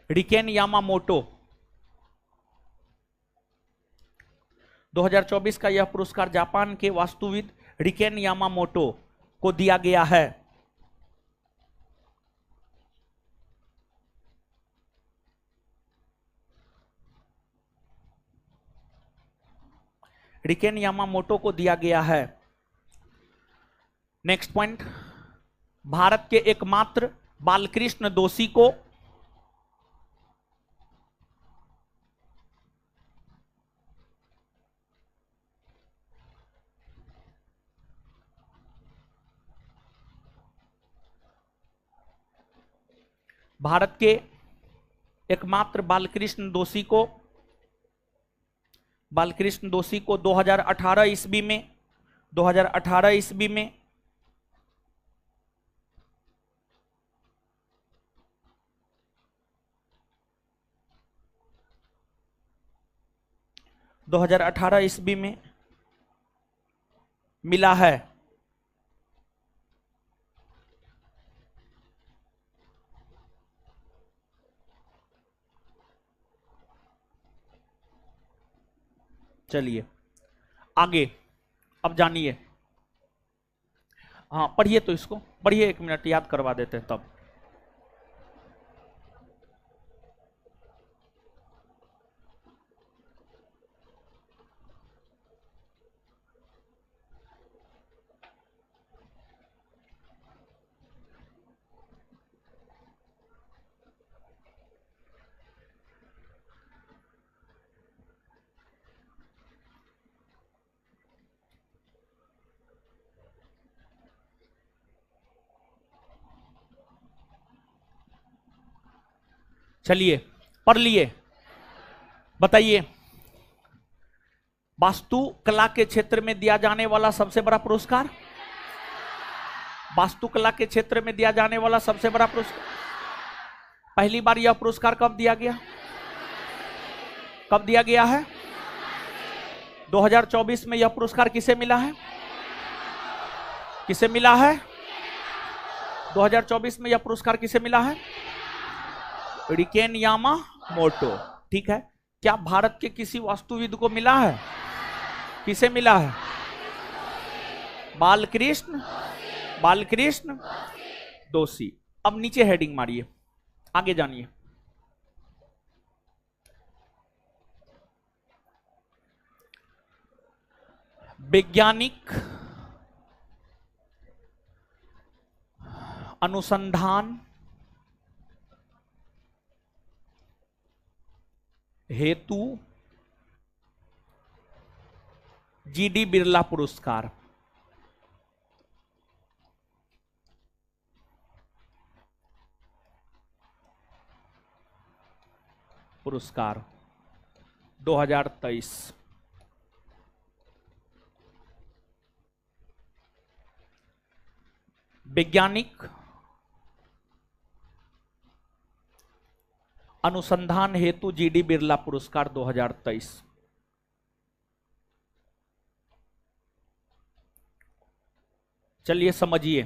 रिकेन यामामोटो 2024 का यह पुरस्कार जापान के वास्तुविद रिकेन यामामोटो को दिया गया है। रिकेन यामामोटो को दिया गया है। नेक्स्ट पॉइंट, भारत के एकमात्र बालकृष्ण दोषी को भारत के एकमात्र बालकृष्ण दोषी को 2018 ईस्वी में 2018 ईस्वी में 2018 ईस्वी में मिला है। चलिए आगे, अब जानिए हाँ पढ़िए, तो इसको पढ़िए, 1 मिनट याद करवा देते हैं तब। चलिए पढ़ लिए, बताइए वास्तु कला के क्षेत्र में दिया जाने वाला सबसे बड़ा पुरस्कार, वास्तुकला के क्षेत्र में दिया जाने वाला सबसे बड़ा पुरस्कार, पहली बार यह पुरस्कार कब दिया गया, कब दिया गया है? 2024 में यह पुरस्कार किसे मिला है? किसे मिला है? 2024 में यह पुरस्कार किसे मिला है? RIKEN Yamamoto. ठीक है, क्या भारत के किसी वास्तुविद को मिला है? किसे मिला है? बालकृष्ण, बालकृष्ण दोषी। अब नीचे हेडिंग मारिए, आगे जानिए। वैज्ञानिक अनुसंधान हेतु जीडी बिरला पुरस्कार। पुरस्कार 2023। वैज्ञानिक अनुसंधान हेतु जीडी बिरला पुरस्कार 2023। चलिए समझिए,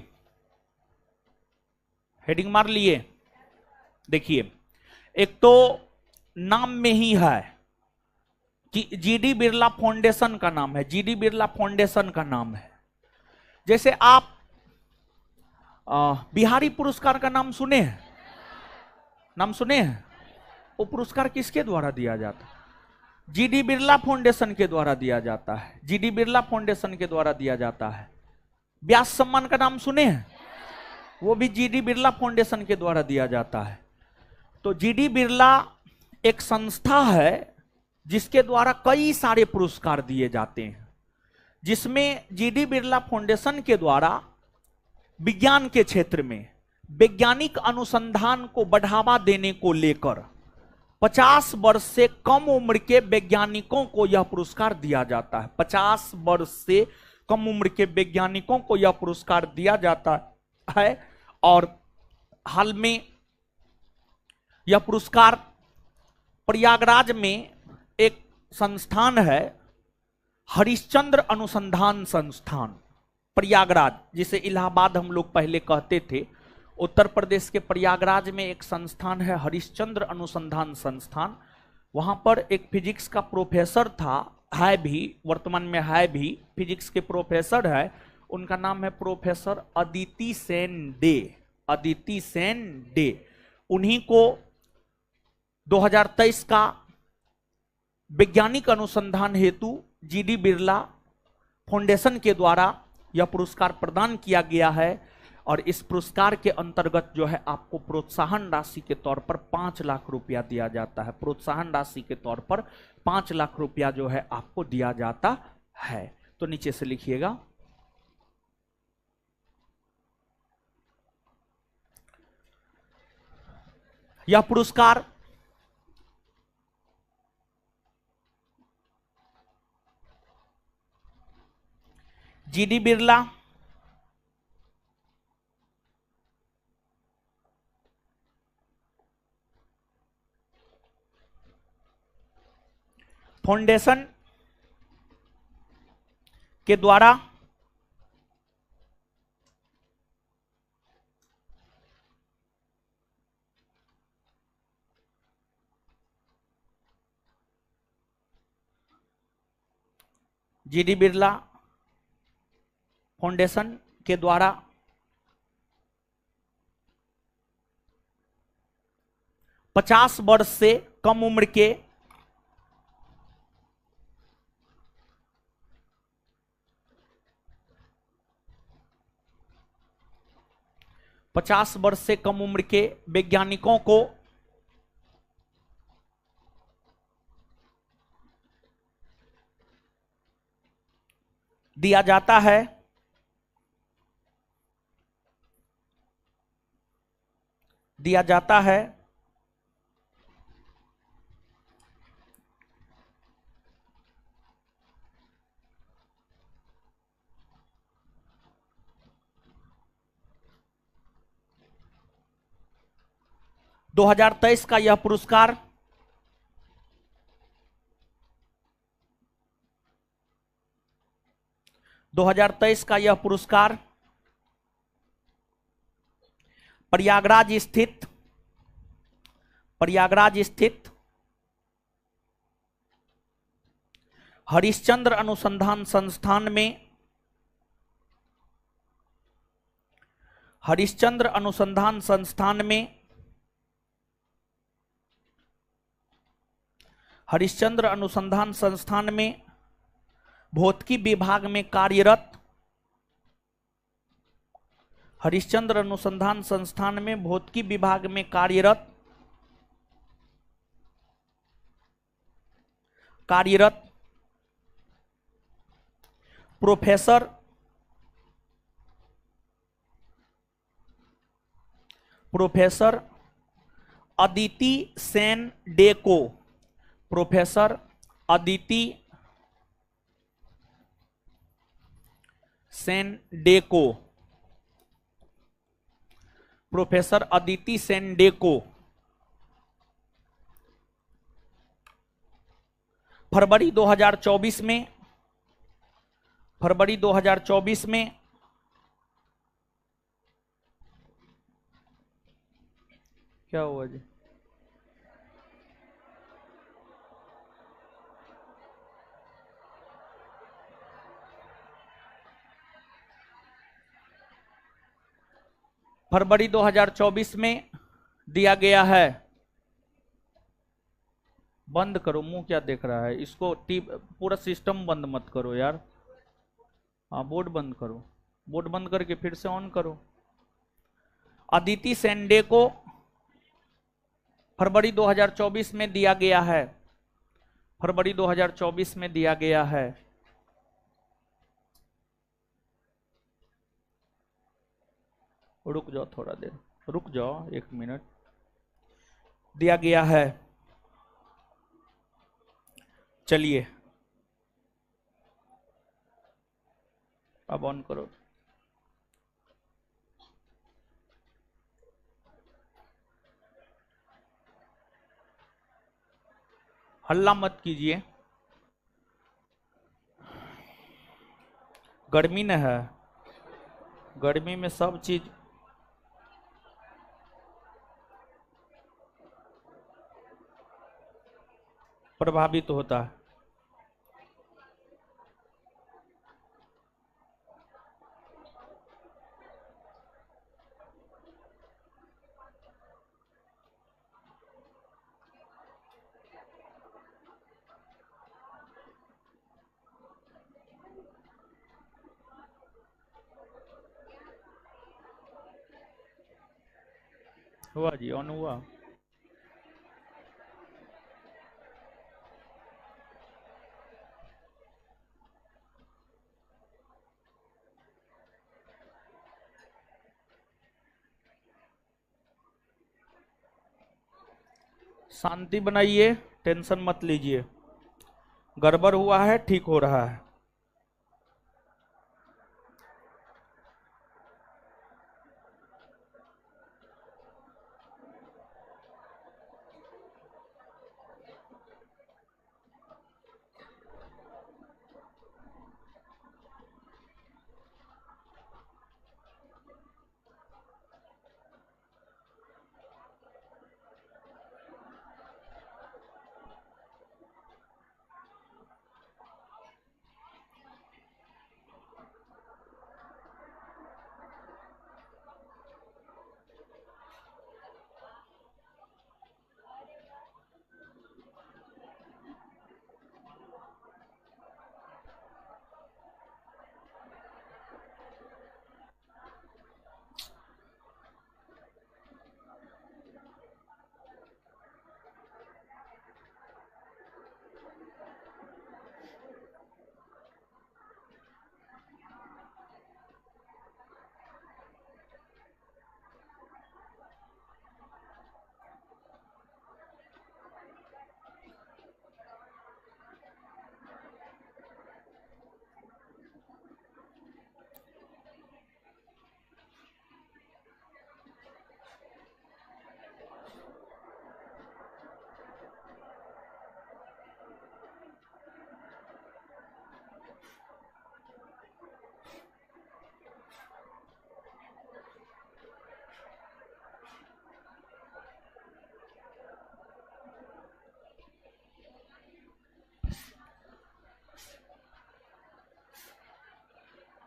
हेडिंग मार लिए। देखिए, एक तो नाम में ही है कि जीडी बिरला फाउंडेशन का नाम है, जीडी बिरला फाउंडेशन का नाम है। जैसे आप बिहारी पुरस्कार का नाम सुने हैं, नाम सुने हैं? वो पुरस्कार किसके द्वारा दिया जाता है? जीडी बिरला फाउंडेशन के द्वारा दिया जाता है, जीडी बिरला फाउंडेशन के द्वारा दिया जाता है। व्यास सम्मान का नाम सुने हैं? वो भी जीडी बिरला फाउंडेशन के द्वारा दिया जाता है। तो जीडी बिरला एक संस्था है जिसके द्वारा कई सारे पुरस्कार दिए जाते हैं, जिसमें जीडी बिरला फाउंडेशन के द्वारा विज्ञान के क्षेत्र में वैज्ञानिक अनुसंधान को बढ़ावा देने को लेकर 50 वर्ष से कम उम्र के वैज्ञानिकों को यह पुरस्कार दिया जाता है। 50 वर्ष से कम उम्र के वैज्ञानिकों को यह पुरस्कार दिया जाता है। और हाल में यह पुरस्कार प्रयागराज में एक संस्थान है, हरिश्चंद्र अनुसंधान संस्थान प्रयागराज, जिसे इलाहाबाद हम लोग पहले कहते थे। उत्तर प्रदेश के प्रयागराज में एक संस्थान है, हरिश्चंद्र अनुसंधान संस्थान। वहां पर एक फिजिक्स का प्रोफेसर था, है भी, वर्तमान में है भी, फिजिक्स के प्रोफेसर है। उनका नाम है professor Aditi Sen day, Aditi Sen day. उन्हीं को 2023 का वैज्ञानिक अनुसंधान हेतु जीडी बिरला फाउंडेशन के द्वारा यह पुरस्कार प्रदान किया गया है। और इस पुरस्कार के अंतर्गत जो है आपको प्रोत्साहन राशि के तौर पर 5 लाख रुपया दिया जाता है। प्रोत्साहन राशि के तौर पर 5 लाख रुपया जो है आपको दिया जाता है। तो नीचे से लिखिएगा, यह पुरस्कार जीडी बिरला फाउंडेशन के द्वारा जीडी बिरला फाउंडेशन के द्वारा 50 वर्ष से कम उम्र के 50 वर्ष से कम उम्र के वैज्ञानिकों को दिया जाता है दिया जाता है 2023 का यह पुरस्कार प्रयागराज स्थित हरिश्चंद्र अनुसंधान संस्थान में भौतिकी विभाग में कार्यरत हरिश्चंद्र अनुसंधान संस्थान में भौतिकी विभाग में कार्यरत प्रोफेसर अदिति सेन डेको प्रोफेसर अदिति सेन डेको फरवरी 2024 में क्या हुआ जी? फरवरी 2024 में दिया गया है। बंद करो, मुंह क्या देख रहा है? इसको पूरा सिस्टम बंद मत करो यार। हाँ, बोर्ड बंद करो, बोर्ड बंद करके फिर से ऑन करो। अदिति सेंडे को फरवरी 2024 में दिया गया है। फरवरी 2024 में दिया गया है। रुक जाओ, थोड़ा देर रुक जाओ, 1 मिनट। दिया गया है। चलिए अब ऑन करो। हल्ला मत कीजिए, गर्मी न है, गर्मी में सब चीज प्रभावित होता है। हुआ जी, ऑन हुआ। शांति बनाइए, टेंशन मत लीजिए। गड़बड़ हुआ है, ठीक हो रहा है।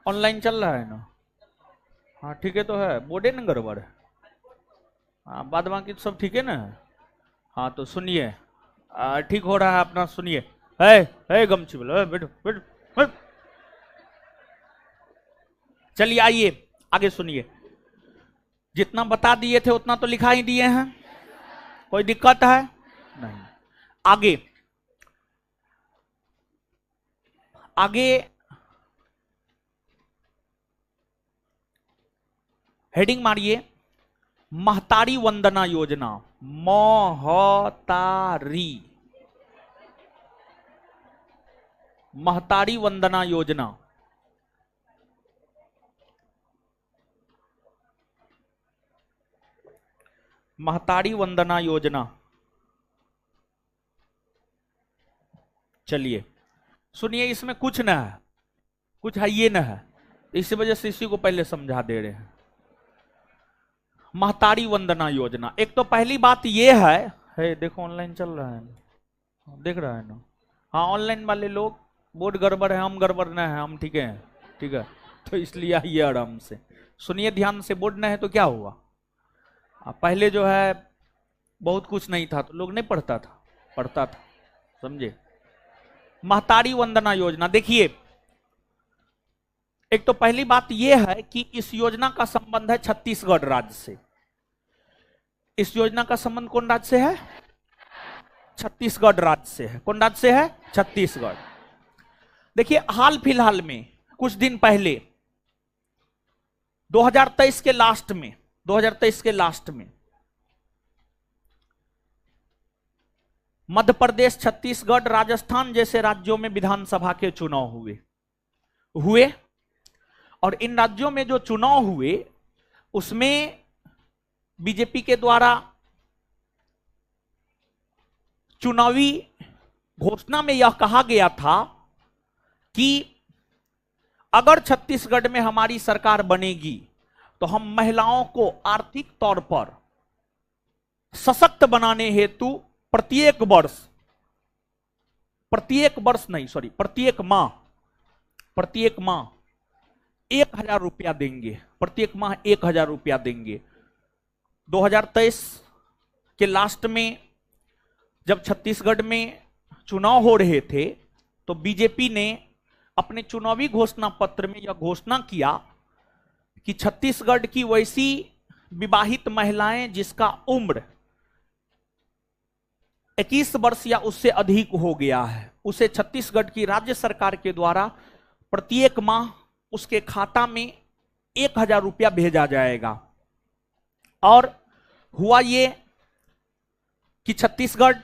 ऑनलाइन चल रहा है ना? हाँ ठीक है, तो है बोर्डे न गड़बड़ है। हाँ बाद बाकी सब ठीक है ना? हाँ तो सुनिए, ठीक हो रहा है अपना, सुनिए। है गमछी बोलो, बैठो बैठो बैठो। चलिए आइए आगे सुनिए। जितना बता दिए थे उतना तो लिखा ही दिए हैं, कोई दिक्कत है नहीं। आगे आगे हेडिंग मारिए, महतारी वंदना योजना। महतारी महतारी वंदना योजना। महतारी वंदना योजना। चलिए सुनिए, इसमें कुछ न है, कुछ है ये न है, इसी वजह से इसी को पहले समझा दे रहे हैं। महतारी वंदना योजना, एक तो पहली बात ये है देखो ऑनलाइन चल रहा है ना, देख रहा है ना? हाँ ऑनलाइन वाले लोग, बोर्ड गड़बड़ है, हम गड़बड़ न है, हम ठीक है, ठीक है। तो इसलिए आइए आराम से सुनिए ध्यान से। बोर्ड न है तो क्या हुआ, पहले जो है बहुत कुछ नहीं था तो लोग नहीं पढ़ता था, समझे? महतारी वंदना योजना, देखिए एक तो पहली बात यह है कि इस योजना का संबंध है छत्तीसगढ़ राज्य से। इस योजना का संबंध कौन राज्य से है? छत्तीसगढ़ राज्य से है। कौन राज्य से है? छत्तीसगढ़। देखिए हाल फिलहाल में कुछ दिन पहले 2023 के लास्ट में, 2023 के लास्ट में मध्य प्रदेश, छत्तीसगढ़, राजस्थान जैसे राज्यों में विधानसभा के चुनाव हुए और इन राज्यों में जो चुनाव हुए उसमें बीजेपी के द्वारा चुनावी घोषणा में यह कहा गया था कि अगर छत्तीसगढ़ में हमारी सरकार बनेगी तो हम महिलाओं को आर्थिक तौर पर सशक्त बनाने हेतु प्रत्येक माह 1,000 रुपया देंगे, प्रत्येक माह 1,000 रुपया देंगे। 2023 के लास्ट में जब छत्तीसगढ़ में चुनाव हो रहे थे तो बीजेपी ने अपने चुनावी घोषणा पत्र में यह घोषणा किया कि छत्तीसगढ़ की वैसी विवाहित महिलाएं जिसका उम्र 21 वर्ष या उससे अधिक हो गया है, उसे छत्तीसगढ़ की राज्य सरकार के द्वारा प्रत्येक माह उसके खाता में 1,000 रुपया भेजा जाएगा। और हुआ ये कि छत्तीसगढ़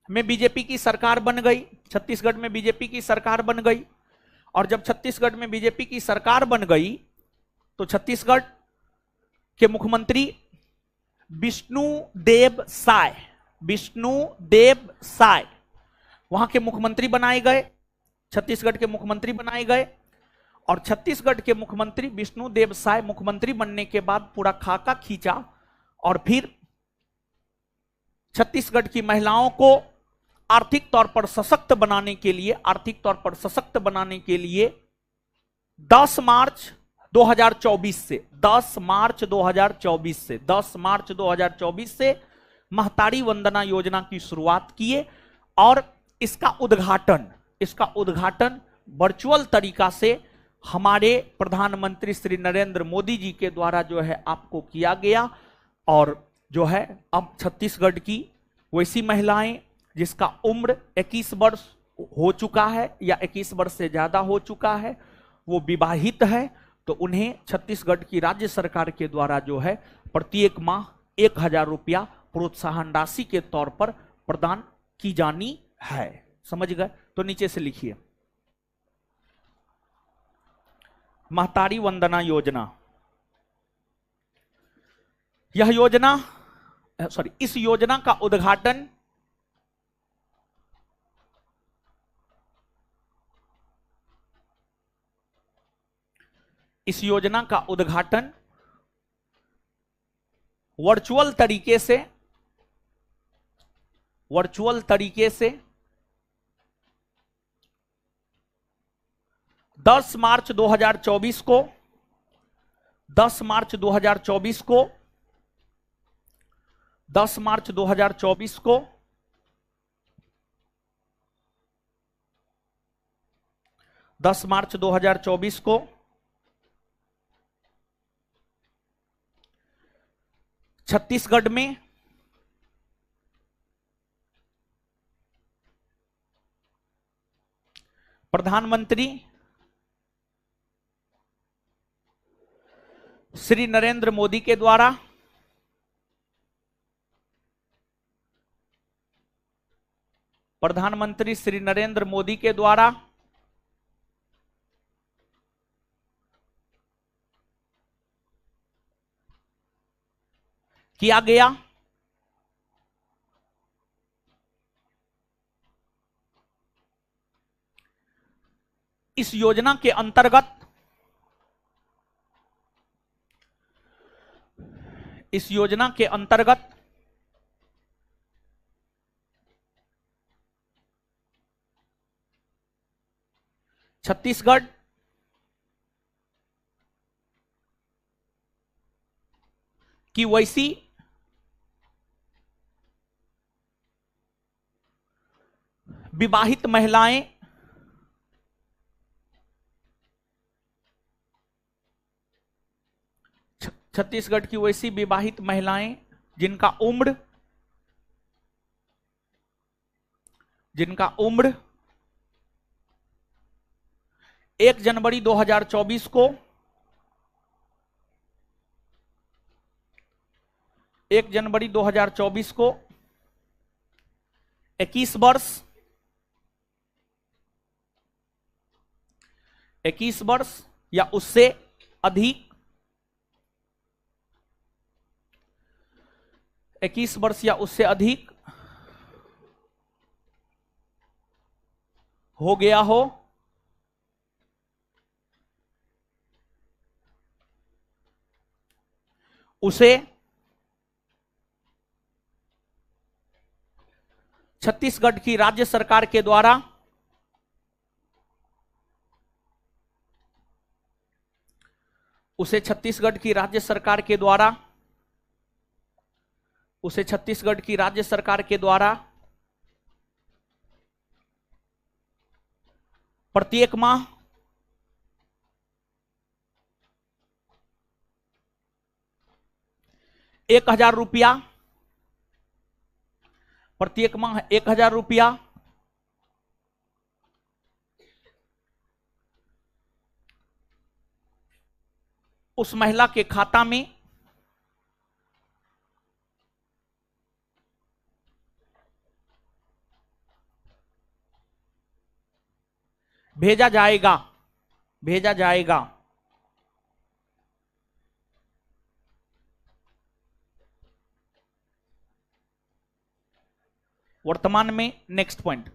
में बीजेपी की सरकार बन गई। छत्तीसगढ़ में बीजेपी की सरकार बन गई और जब छत्तीसगढ़ में बीजेपी की सरकार बन गई तो छत्तीसगढ़ के मुख्यमंत्री विष्णुदेव साय वहां के मुख्यमंत्री बनाए गए, छत्तीसगढ़ के मुख्यमंत्री बनाए गए। और छत्तीसगढ़ के मुख्यमंत्री विष्णुदेव साय मुख्यमंत्री बनने के बाद पूरा खाका खींचा और फिर छत्तीसगढ़ की महिलाओं को आर्थिक तौर पर सशक्त बनाने के लिए 10 मार्च 2024 से महतारी वंदना योजना की शुरुआत किए और इसका उद्घाटन वर्चुअल तरीका से हमारे प्रधानमंत्री श्री नरेंद्र मोदी जी के द्वारा जो है आपको किया गया। और जो है अब छत्तीसगढ़ की वैसी महिलाएं जिसका उम्र 21 वर्ष हो चुका है या 21 वर्ष से ज्यादा हो चुका है, वो विवाहित है, तो उन्हें छत्तीसगढ़ की राज्य सरकार के द्वारा जो है प्रत्येक माह 1,000 रुपया प्रोत्साहन राशि के तौर पर प्रदान की जानी है। समझ गए? तो नीचे से लिखिए, महतारी वंदना योजना। इस योजना का उद्घाटन वर्चुअल तरीके से 10 मार्च 2024 को 10 मार्च 2024 को 10 मार्च 2024 को 10 मार्च 2024 को छत्तीसगढ़ में प्रधानमंत्री श्री नरेंद्र मोदी के द्वारा प्रधानमंत्री श्री नरेंद्र मोदी के द्वारा किया गया इस योजना के अंतर्गत छत्तीसगढ़ की वैसी विवाहित महिलाएं छत्तीसगढ़ की वैसी विवाहित महिलाएं जिनका उम्र 1 जनवरी 2024 को 1 जनवरी 2024 को 21 वर्ष या उससे अधिक 21 वर्ष या उससे अधिक हो गया हो उसे छत्तीसगढ़ की राज्य सरकार के द्वारा उसे छत्तीसगढ़ की राज्य सरकार के द्वारा प्रत्येक माह 1,000 रुपया प्रत्येक माह 1,000 रुपया उस महिला के खाता में भेजा जाएगा वर्तमान में नेक्स्ट पॉइंट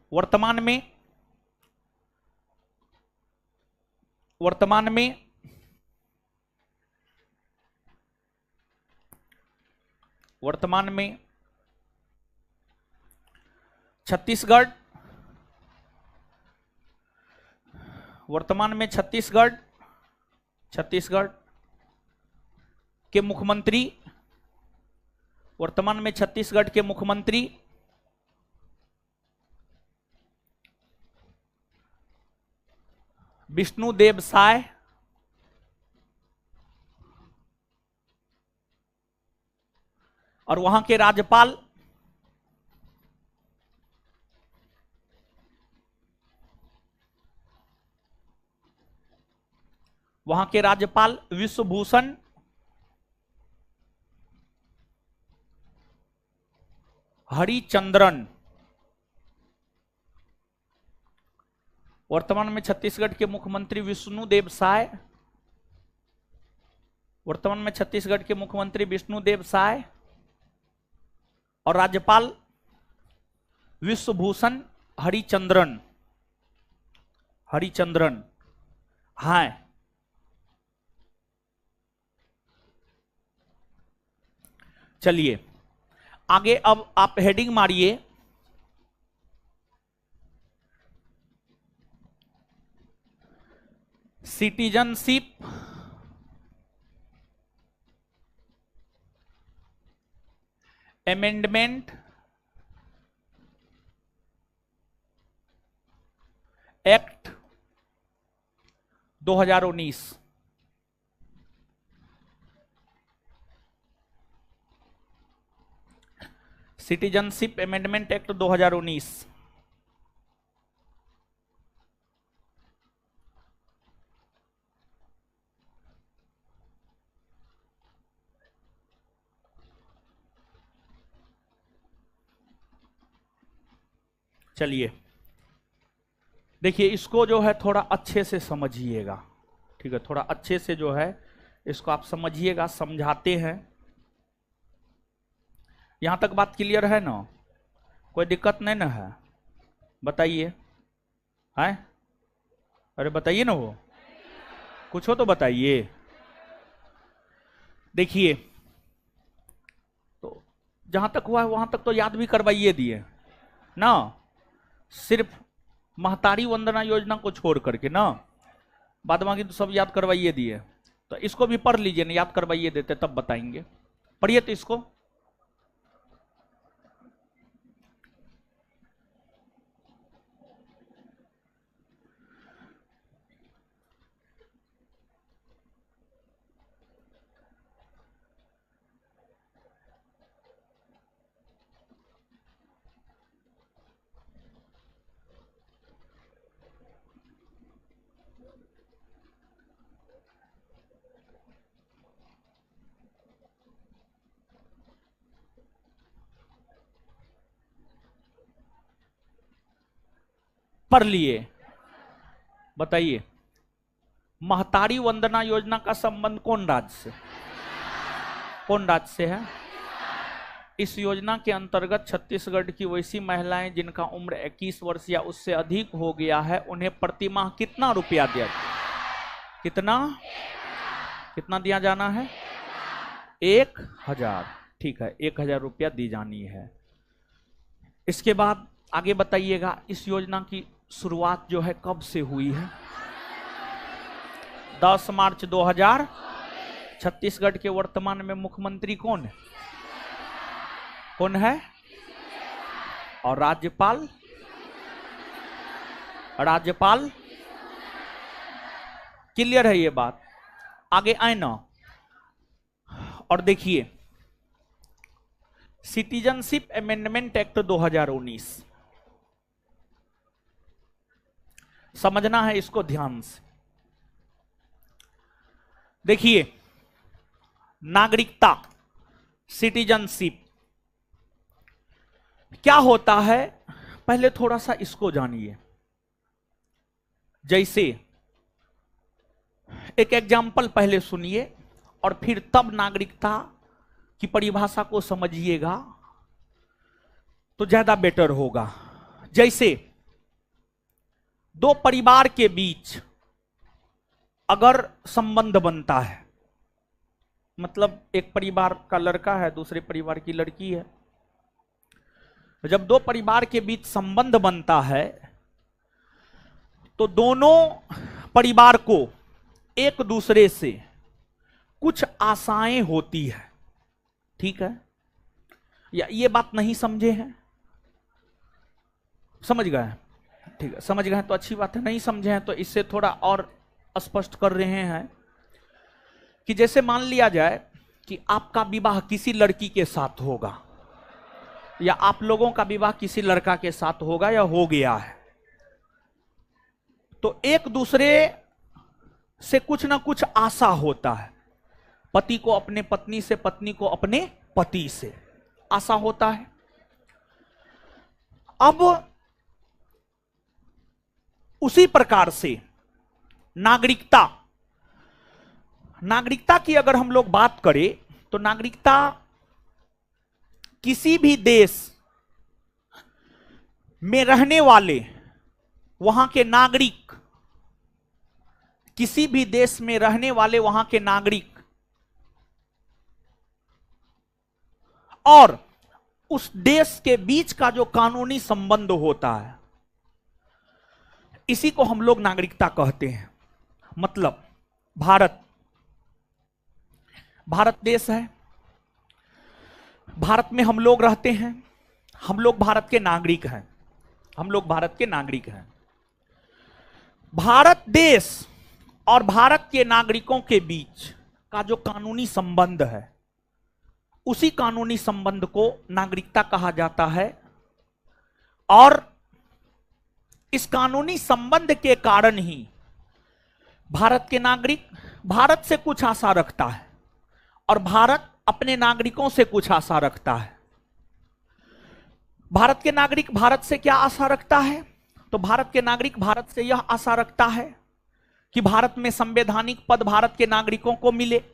वर्तमान में छत्तीसगढ़ के मुख्यमंत्री विष्णुदेव साय और वहां के राज्यपाल विश्वभूषण हरिचंद्रन वर्तमान में छत्तीसगढ़ के मुख्यमंत्री विष्णुदेव साय और राज्यपाल विश्वभूषण हरिचंद्रन हाँ चलिए आगे अब आप हेडिंग मारिए citizenship amendment act 2019। Citizenship amendment act 2019। चलिए देखिए, इसको जो है थोड़ा अच्छे से समझिएगा, ठीक है, थोड़ा अच्छे से जो है इसको आप समझिएगा, समझाते हैं। यहां तक बात क्लियर है ना? कोई दिक्कत नहीं ना है? बताइए, है? अरे बताइए ना, वो कुछ हो तो बताइए। देखिए, तो जहां तक हुआ है वहां तक तो याद भी करवाइए दिए ना, सिर्फ महतारी वंदना योजना को छोड़ करके ना, बाद बाकी तो सब याद करवाइए दिए। तो इसको भी पढ़ लीजिए ना, याद करवाइए देते तब बताएंगे। पढ़िए तो इसको। पढ़ लिए? बताइए, महतारी वंदना योजना का संबंध कौन राज्य से, कौन राज्य से है? इस योजना के अंतर्गत छत्तीसगढ़ की वैसी महिलाएं जिनका उम्र 21 वर्ष या उससे अधिक हो गया है, उन्हें प्रतिमाह कितना रुपया दिया? कितना कितना दिया जाना है? 1000। ठीक है, 1000 रुपया दी जानी है। इसके बाद आगे बताइएगा, इस योजना की शुरुआत जो है कब से हुई है? 10 मार्च 2000। छत्तीसगढ़ के वर्तमान में मुख्यमंत्री कौन है? कौन है? और राज्यपाल? राज्यपाल क्लियर है ये बात? आगे आए ना, और देखिए, सिटीजनशिप अमेंडमेंट एक्ट 2019 समझना है इसको ध्यान से। देखिए, नागरिकता, सिटीजनशिप क्या होता है, पहले थोड़ा सा इसको जानिए। जैसे एक एग्जाम्पल पहले सुनिए और फिर तब नागरिकता की परिभाषा को समझिएगा तो ज्यादा बेटर होगा। जैसे दो परिवार के बीच अगर संबंध बनता है, मतलब एक परिवार का लड़का है, दूसरे परिवार की लड़की है, जब दो परिवार के बीच संबंध बनता है तो दोनों परिवार को एक दूसरे से कुछ आशाएं होती है, ठीक है? या ये बात नहीं समझे हैं? समझ गए? ठीक है, समझ गए तो अच्छी बात है, नहीं समझे हैं तो इससे थोड़ा और स्पष्ट कर रहे हैं कि जैसे मान लिया जाए कि आपका विवाह किसी लड़की के साथ होगा या आप लोगों का विवाह किसी लड़का के साथ होगा या हो गया है, तो एक दूसरे से कुछ ना कुछ आशा होता है। पति को अपने पत्नी से, पत्नी को अपने पति से आशा होता है। अब उसी प्रकार से नागरिकता, नागरिकता की अगर हम लोग बात करें तो नागरिकता किसी भी देश में रहने वाले वहां के नागरिक, किसी भी देश में रहने वाले वहां के नागरिक और उस देश के बीच का जो कानूनी संबंध होता है, इसी को हम लोग नागरिकता कहते हैं। मतलब भारत, भारत देश है, भारत में हम लोग रहते हैं, हम लोग भारत के नागरिक हैं, हम लोग भारत के नागरिक हैं। भारत देश और भारत के नागरिकों के बीच का जो कानूनी संबंध है, उसी कानूनी संबंध को नागरिकता कहा जाता है। और इस कानूनी संबंध के कारण ही भारत के नागरिक भारत से कुछ आशा रखता है और भारत अपने नागरिकों से कुछ आशा रखता है। भारत के नागरिक भारत से क्या आशा रखता है? तो भारत के नागरिक भारत से यह आशा रखता है कि भारत में संवैधानिक पद भारत के नागरिकों को मिले,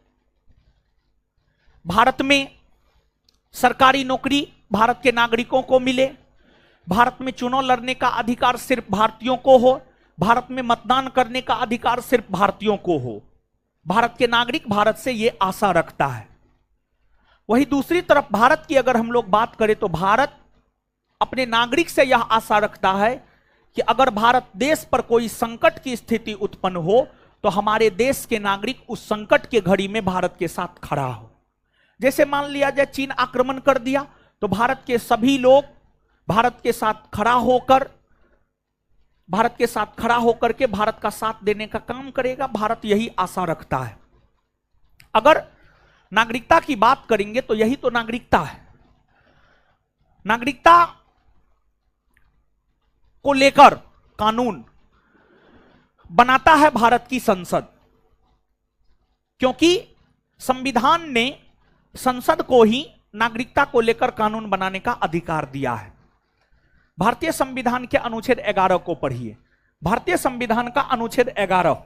भारत में सरकारी नौकरी भारत के नागरिकों को मिले, भारत में चुनाव लड़ने का अधिकार सिर्फ भारतीयों को हो, भारत में मतदान करने का अधिकार सिर्फ भारतीयों को हो। भारत के नागरिक भारत से यह आशा रखता है। वही दूसरी तरफ भारत की अगर हम लोग बात करें तो भारत अपने नागरिक से यह आशा रखता है कि अगर भारत देश पर कोई संकट की स्थिति उत्पन्न हो तो हमारे देश के नागरिक उस संकट के घड़ी में भारत के साथ खड़ा हो। जैसे मान लिया जाए चीन आक्रमण कर दिया तो भारत के सभी लोग भारत के साथ खड़ा होकर के भारत का साथ देने का काम करेगा। भारत यही आशा रखता है। अगर नागरिकता की बात करेंगे तो यही तो नागरिकता है। नागरिकता को लेकर कानून बनाता है भारत की संसद, क्योंकि संविधान ने संसद को ही नागरिकता को लेकर कानून बनाने का अधिकार दिया है। भारतीय संविधान के अनुच्छेद 11 को पढ़िए। भारतीय संविधान का अनुच्छेद 11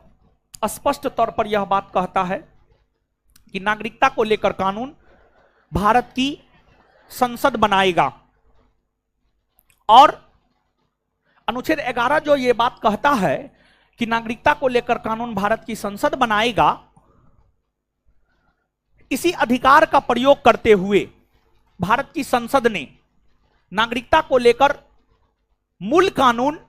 स्पष्ट तौर पर यह बात कहता है कि नागरिकता को लेकर कानून भारत की संसद बनाएगा। और अनुच्छेद 11 जो यह बात कहता है कि नागरिकता को लेकर कानून भारत की संसद बनाएगा, इसी अधिकार का प्रयोग करते हुए भारत की संसद ने नागरिकता को लेकर मूल कानून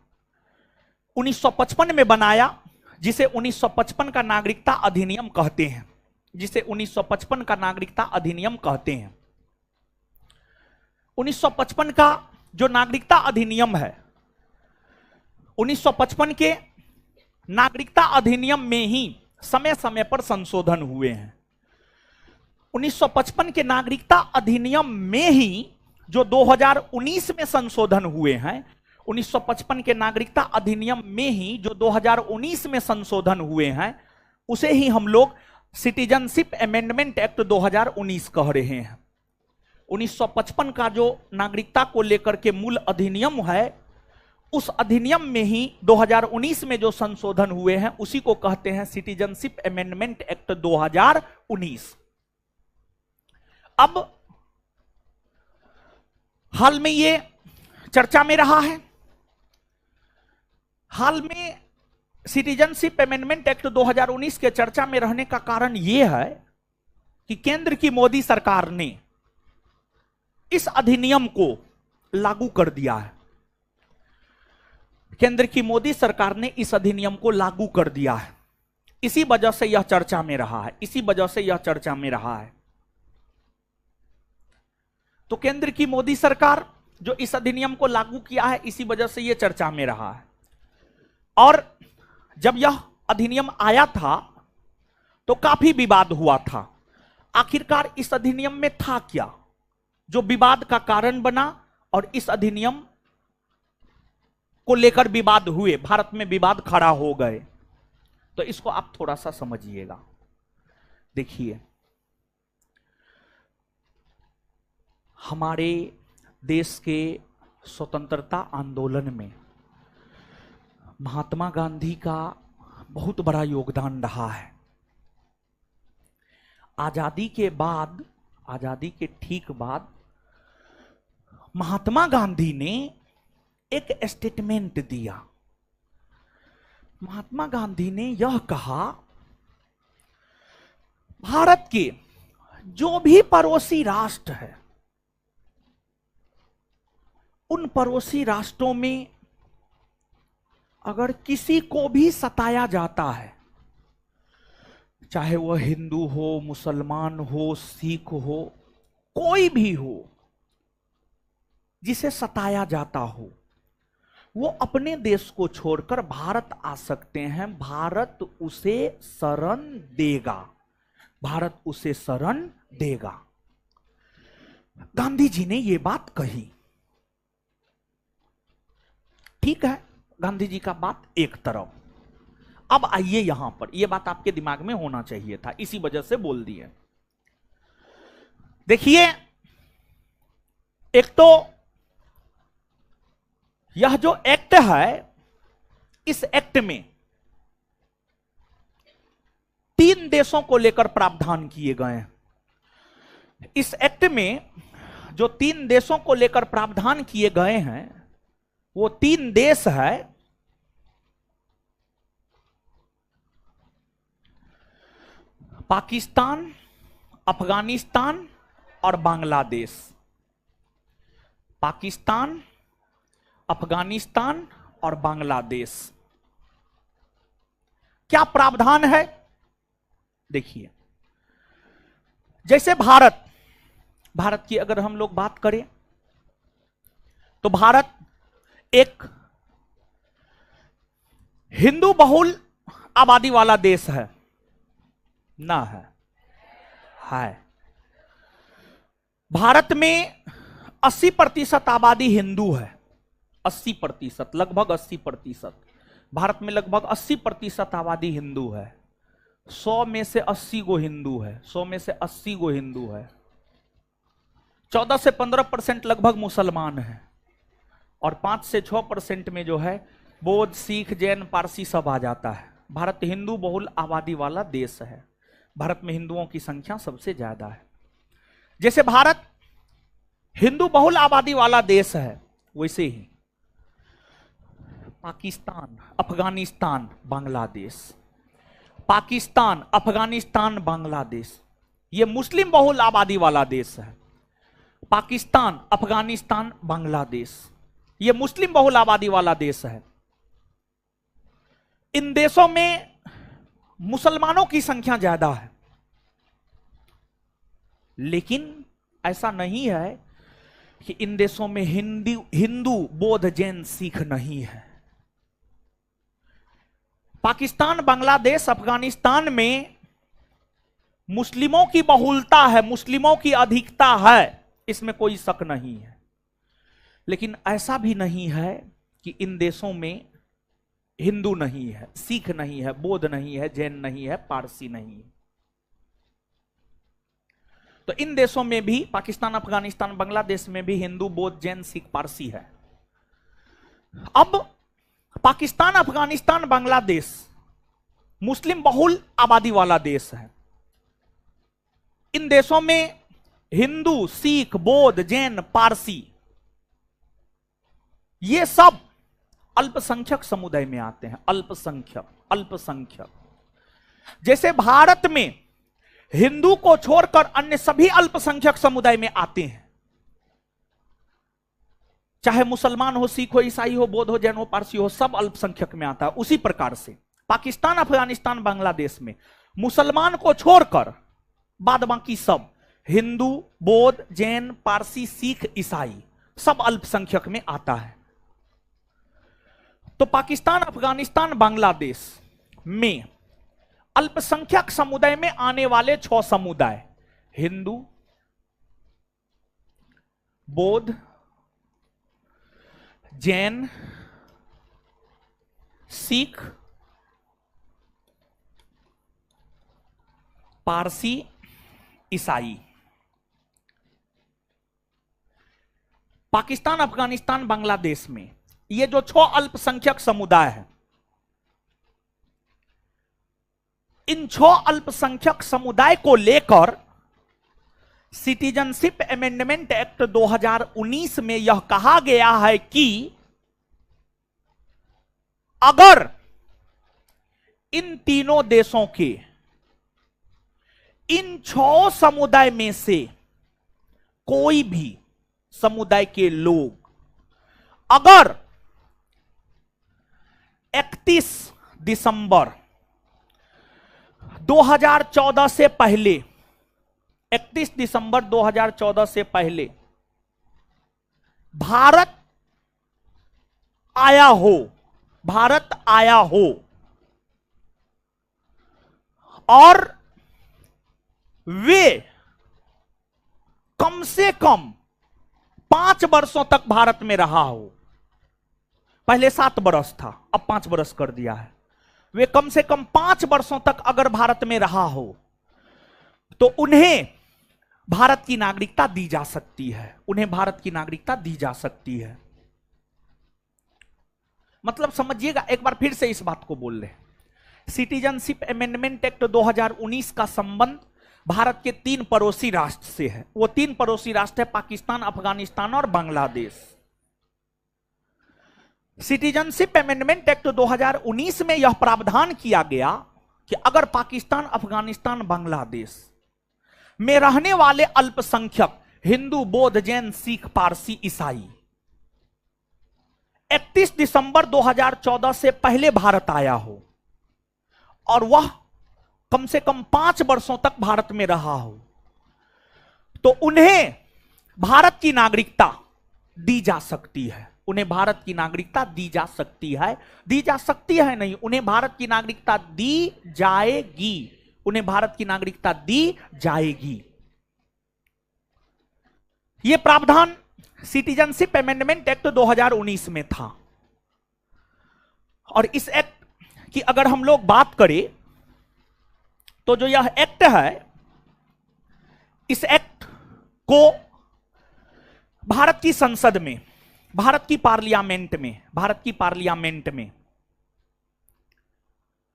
1955 में बनाया, जिसे 1955 का नागरिकता अधिनियम कहते हैं, जिसे 1955 का नागरिकता अधिनियम कहते हैं। 1955 का जो नागरिकता अधिनियम है, 1955 के नागरिकता अधिनियम में ही समय समय पर संशोधन हुए हैं। 1955 के नागरिकता अधिनियम में ही जो 2019 में संशोधन हुए हैं, 1955 के नागरिकता अधिनियम में ही जो 2019 में संशोधन हुए हैं, उसे ही हम लोग सिटीजनशिप अमेंडमेंट एक्ट 2019 कह रहे हैं। 1955 का जो नागरिकता को लेकर के मूल अधिनियम है, उस अधिनियम में ही 2019 में जो संशोधन हुए हैं उसी को कहते हैं सिटीजनशिप अमेंडमेंट एक्ट 2019। अब हाल में ये चर्चा में रहा है। हाल में सिटीजनशिप अमेंडमेंट एक्ट 2019 के चर्चा में रहने का कारण यह है कि केंद्र की मोदी सरकार ने इस अधिनियम को लागू कर दिया है। केंद्र की मोदी सरकार ने इस अधिनियम को लागू कर दिया है। इसी वजह से यह चर्चा में रहा है, इसी वजह से यह चर्चा में रहा है। तो केंद्र की मोदी सरकार जो इस अधिनियम को लागू किया है, इसी वजह से यह चर्चा में रहा है। और जब यह अधिनियम आया था तो काफी विवाद हुआ था। आखिरकार इस अधिनियम में था क्या जो विवाद का कारण बना और इस अधिनियम को लेकर विवाद हुए, भारत में विवाद खड़ा हो गए। तो इसको आप थोड़ा सा समझिएगा। देखिए, हमारे देश के स्वतंत्रता आंदोलन में महात्मा गांधी का बहुत बड़ा योगदान रहा है। आजादी के बाद, आजादी के ठीक बाद महात्मा गांधी ने एक स्टेटमेंट दिया। महात्मा गांधी ने यह कहा, भारत के जो भी पड़ोसी राष्ट्र है, उन पड़ोसी राष्ट्रों में अगर किसी को भी सताया जाता है चाहे वह हिंदू हो, मुसलमान हो, सिख हो, कोई भी हो जिसे सताया जाता हो, वो अपने देश को छोड़कर भारत आ सकते हैं। भारत उसे शरण देगा, भारत उसे शरण देगा। गांधी जी ने ये बात कही। ठीक है, गांधी जी का बात एक तरफ। अब आइए यहां पर, यह बात आपके दिमाग में होना चाहिए था, इसी वजह से बोल दिए। देखिए, एक तो यह जो एक्ट है, इस एक्ट में 3 देशों को लेकर प्रावधान किए गए हैं। इस एक्ट में जो 3 देशों को लेकर प्रावधान किए गए हैं, वो 3 देश है पाकिस्तान, अफगानिस्तान और बांग्लादेश। पाकिस्तान, अफगानिस्तान और बांग्लादेश। क्या प्रावधान है? देखिए, जैसे भारत की अगर हम लोग बात करें तो भारत एक हिंदू बहुल आबादी वाला देश है ना? है। भारत में 80% आबादी हिंदू है। 80%, लगभग 80%। भारत में लगभग 80% आबादी हिंदू है। 100 में से 80 गो हिंदू है। 100 में से 80 गो हिंदू है। 14 से 15% लगभग मुसलमान है। और 5 से 6% में जो है बौद्ध, सिख, जैन, पारसी सब आ जाता है। भारत हिंदू बहुल आबादी वाला देश है। भारत में हिंदुओं की संख्या सबसे ज्यादा है। जैसे भारत हिंदू बहुल आबादी वाला देश है, वैसे ही पाकिस्तान, अफगानिस्तान, बांग्लादेश, पाकिस्तान, अफगानिस्तान, बांग्लादेश, ये मुस्लिम बहुल आबादी वाला देश है। पाकिस्तान, अफगानिस्तान, बांग्लादेश, ये मुस्लिम बहुल आबादी वाला देश है। इन देशों में मुसलमानों की संख्या ज्यादा है, लेकिन ऐसा नहीं है कि इन देशों में हिंदू, बौद्ध, जैन, सिख नहीं है। पाकिस्तान, बांग्लादेश, अफगानिस्तान में मुस्लिमों की बहुलता है, मुस्लिमों की अधिकता है, इसमें कोई शक नहीं है। लेकिन ऐसा भी नहीं है कि इन देशों में हिंदू नहीं है, सिख नहीं है, बौद्ध नहीं है, जैन नहीं है, पारसी नहीं है। तो इन देशों में भी, पाकिस्तान, अफगानिस्तान, बांग्लादेश में भी हिंदू, बौद्ध, जैन, सिख, पारसी है। अब पाकिस्तान, अफगानिस्तान, बांग्लादेश मुस्लिम बहुल आबादी वाला देश है। इन देशों में हिंदू, सिख, बौद्ध, जैन, पारसी, ये सब अल्पसंख्यक समुदाय में आते हैं। अल्पसंख्यक। जैसे भारत में हिंदू को छोड़कर अन्य सभी अल्पसंख्यक समुदाय में आते हैं, चाहे मुसलमान हो, सिख हो, ईसाई हो, बौद्ध हो, जैन हो, पारसी हो, सब अल्पसंख्यक में आता है। उसी प्रकार से पाकिस्तान, अफगानिस्तान, बांग्लादेश में मुसलमान को छोड़कर बाद बाकी सब हिंदू, बौद्ध, जैन, पारसी, सिख, ईसाई सब अल्पसंख्यक में आता है। तो पाकिस्तान, अफगानिस्तान, बांग्लादेश में अल्पसंख्यक समुदाय में आने वाले 6 समुदाय, हिंदू, बौद्ध, जैन, सिख, पारसी, ईसाई। पाकिस्तान, अफगानिस्तान, बांग्लादेश में ये जो 6 अल्पसंख्यक समुदाय है, इन 6 अल्पसंख्यक समुदाय को लेकर सिटीजनशिप अमेंडमेंट एक्ट 2019 में यह कहा गया है कि अगर इन तीनों देशों के इन 6 समुदाय में से कोई भी समुदाय के लोग अगर 31 दिसंबर 2014 से पहले, 31 दिसंबर 2014 से पहले भारत आया हो, भारत आया हो और वे कम से कम 5 वर्षों तक भारत में रहा हो। पहले 7 वर्ष था, अब 5 वर्ष कर दिया है। वे कम से कम 5 वर्षों तक अगर भारत में रहा हो तो उन्हें भारत की नागरिकता दी जा सकती है, उन्हें भारत की नागरिकता दी जा सकती है। मतलब समझिएगा, एक बार फिर से इस बात को बोल ले। सिटीजनशिप अमेंडमेंट एक्ट 2019 का संबंध भारत के 3 पड़ोसी राष्ट्र से है। वो 3 पड़ोसी राष्ट्र है पाकिस्तान, अफगानिस्तान और बांग्लादेश। सिटीजनशिप अमेंडमेंट एक्ट 2019 में यह प्रावधान किया गया कि अगर पाकिस्तान, अफगानिस्तान, बांग्लादेश में रहने वाले अल्पसंख्यक हिंदू, बौद्ध, जैन, सिख, पारसी, ईसाई 31 दिसंबर 2014 से पहले भारत आया हो और वह कम से कम 5 वर्षों तक भारत में रहा हो तो उन्हें भारत की नागरिकता दी जा सकती है। उन्हें भारत की नागरिकता दी जा सकती है, दी जा सकती है नहीं, उन्हें भारत की नागरिकता दी जाएगी, उन्हें भारत की नागरिकता दी जाएगी। यह प्रावधान सिटीजनशिप अमेंडमेंट एक्ट 2019 में था। और इस एक्ट की अगर हम लोग बात करें तो जो यह एक्ट है, इस एक्ट को भारत की संसद में, भारत की पार्लियामेंट में,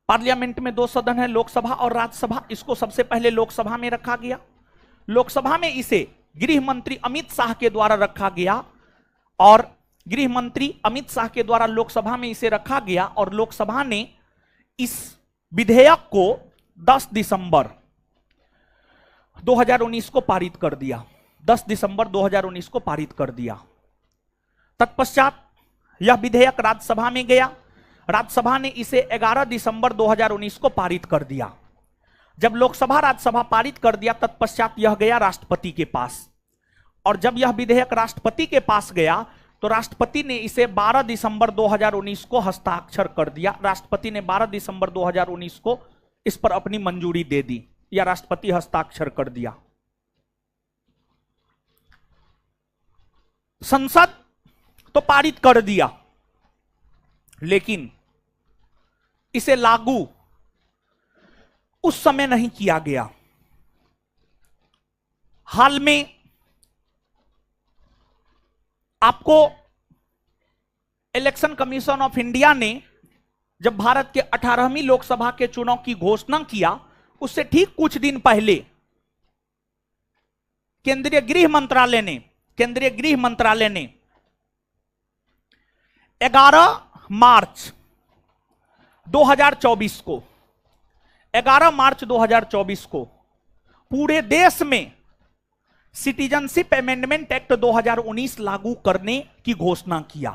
पार्लियामेंट में 2 सदन है, लोकसभा और राज्यसभा। इसको सबसे पहले लोकसभा में रखा गया। लोकसभा में इसे गृह मंत्री अमित शाह के द्वारा रखा गया और गृह मंत्री अमित शाह के द्वारा लोकसभा में इसे रखा गया और लोकसभा ने इस विधेयक को 10 दिसंबर 2019 को पारित कर दिया। 10 दिसंबर 2019 को पारित कर दिया। तत्पश्चात यह विधेयक राज्यसभा में गया। राज्यसभा ने इसे 11 दिसंबर 2019 को पारित कर दिया। जब लोकसभा राज्यसभा पारित कर दिया, तत्पश्चात यह गया राष्ट्रपति के पास और जब यह विधेयक राष्ट्रपति के पास गया तो राष्ट्रपति ने इसे 12 दिसंबर 2019 को हस्ताक्षर कर दिया। राष्ट्रपति ने 12 दिसंबर 2019 को इस पर अपनी मंजूरी दे दी या राष्ट्रपति हस्ताक्षर कर दिया। संसद तो पारित कर दिया, लेकिन इसे लागू उस समय नहीं किया गया। हाल में आपको इलेक्शन कमीशन ऑफ इंडिया ने जब भारत के 18वीं लोकसभा के चुनाव की घोषणा किया, उससे ठीक कुछ दिन पहले केंद्रीय गृह मंत्रालय ने 11 मार्च 2024 को पूरे देश में सिटीजनशिप अमेंडमेंट एक्ट 2019 लागू करने की घोषणा किया।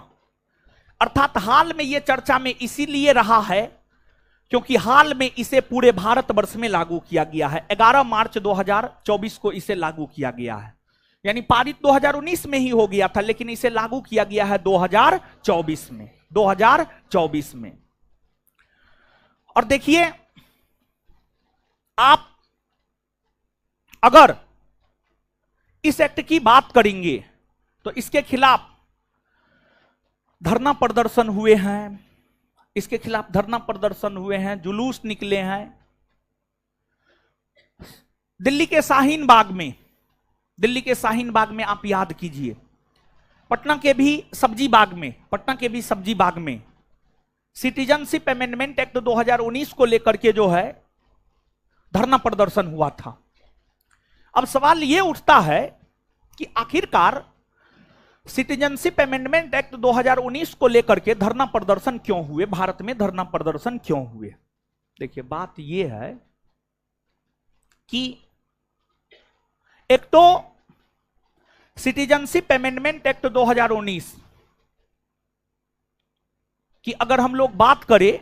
अर्थात हाल में यह चर्चा में इसीलिए रहा है क्योंकि हाल में इसे पूरे भारतवर्ष में लागू किया गया है। 11 मार्च 2024 को इसे लागू किया गया है। यानी पारित 2019 में ही हो गया था, लेकिन इसे लागू किया गया है 2024 में। और देखिए, आप अगर इस एक्ट की बात करेंगे तो इसके खिलाफ धरना प्रदर्शन हुए हैं, जुलूस निकले हैं। दिल्ली के शाहीन बाग में आप याद कीजिए, पटना के भी सब्जी बाग में सिटीजनशिप अमेंडमेंट एक्ट 2019 को लेकर के जो है धरना प्रदर्शन हुआ था। अब सवाल यह उठता है कि आखिरकार सिटीजनशिप अमेंडमेंट एक्ट 2019 को लेकर के धरना प्रदर्शन क्यों हुए, भारत में धरना प्रदर्शन क्यों हुए। देखिए, बात यह है कि एक तो सिटीजनशिप अमेंडमेंट एक्ट 2019 की अगर हम लोग बात करें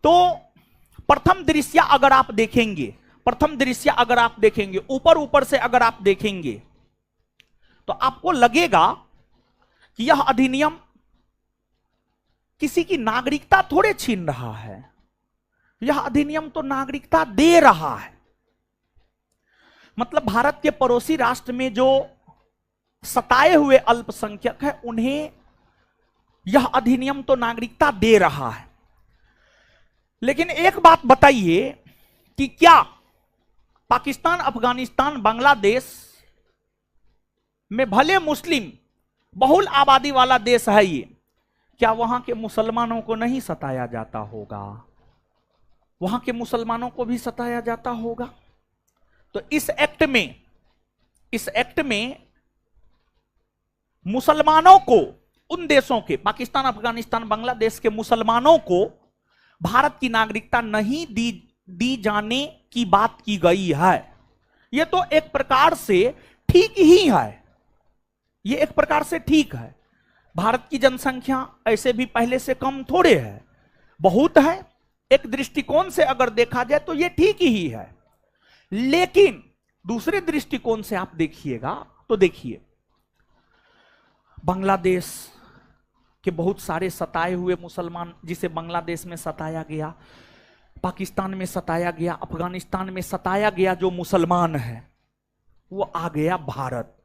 तो प्रथम दृश्य अगर आप देखेंगे, प्रथम दृश्य अगर आप देखेंगे, ऊपर ऊपर से अगर आप देखेंगे तो आपको लगेगा कि यह अधिनियम किसी की नागरिकता थोड़े छीन रहा है, यह अधिनियम तो नागरिकता दे रहा है। मतलब भारत के पड़ोसी राष्ट्र में जो सताए हुए अल्पसंख्यक है उन्हें यह अधिनियम तो नागरिकता दे रहा है। लेकिन एक बात बताइए कि क्या पाकिस्तान, अफगानिस्तान, बांग्लादेश में भले मुस्लिम बहुल आबादी वाला देश है ये, क्या वहां के मुसलमानों को नहीं सताया जाता होगा? वहां के मुसलमानों को भी सताया जाता होगा। तो इस एक्ट में मुसलमानों को, उन देशों के, पाकिस्तान, अफगानिस्तान, बांग्लादेश के मुसलमानों को भारत की नागरिकता नहीं दी जाने की बात की गई है। यह तो एक प्रकार से ठीक ही है, यह एक प्रकार से ठीक है। भारत की जनसंख्या ऐसे भी पहले से कम थोड़े है, बहुत है। एक दृष्टिकोण से अगर देखा जाए तो यह ठीक ही है। लेकिन दूसरे दृष्टिकोण से आप देखिएगा तो देखिए, बांग्लादेश के बहुत सारे सताए हुए मुसलमान, जिसे बांग्लादेश में सताया गया, पाकिस्तान में सताया गया, अफगानिस्तान में सताया गया जो मुसलमान है, वो आ गया भारत,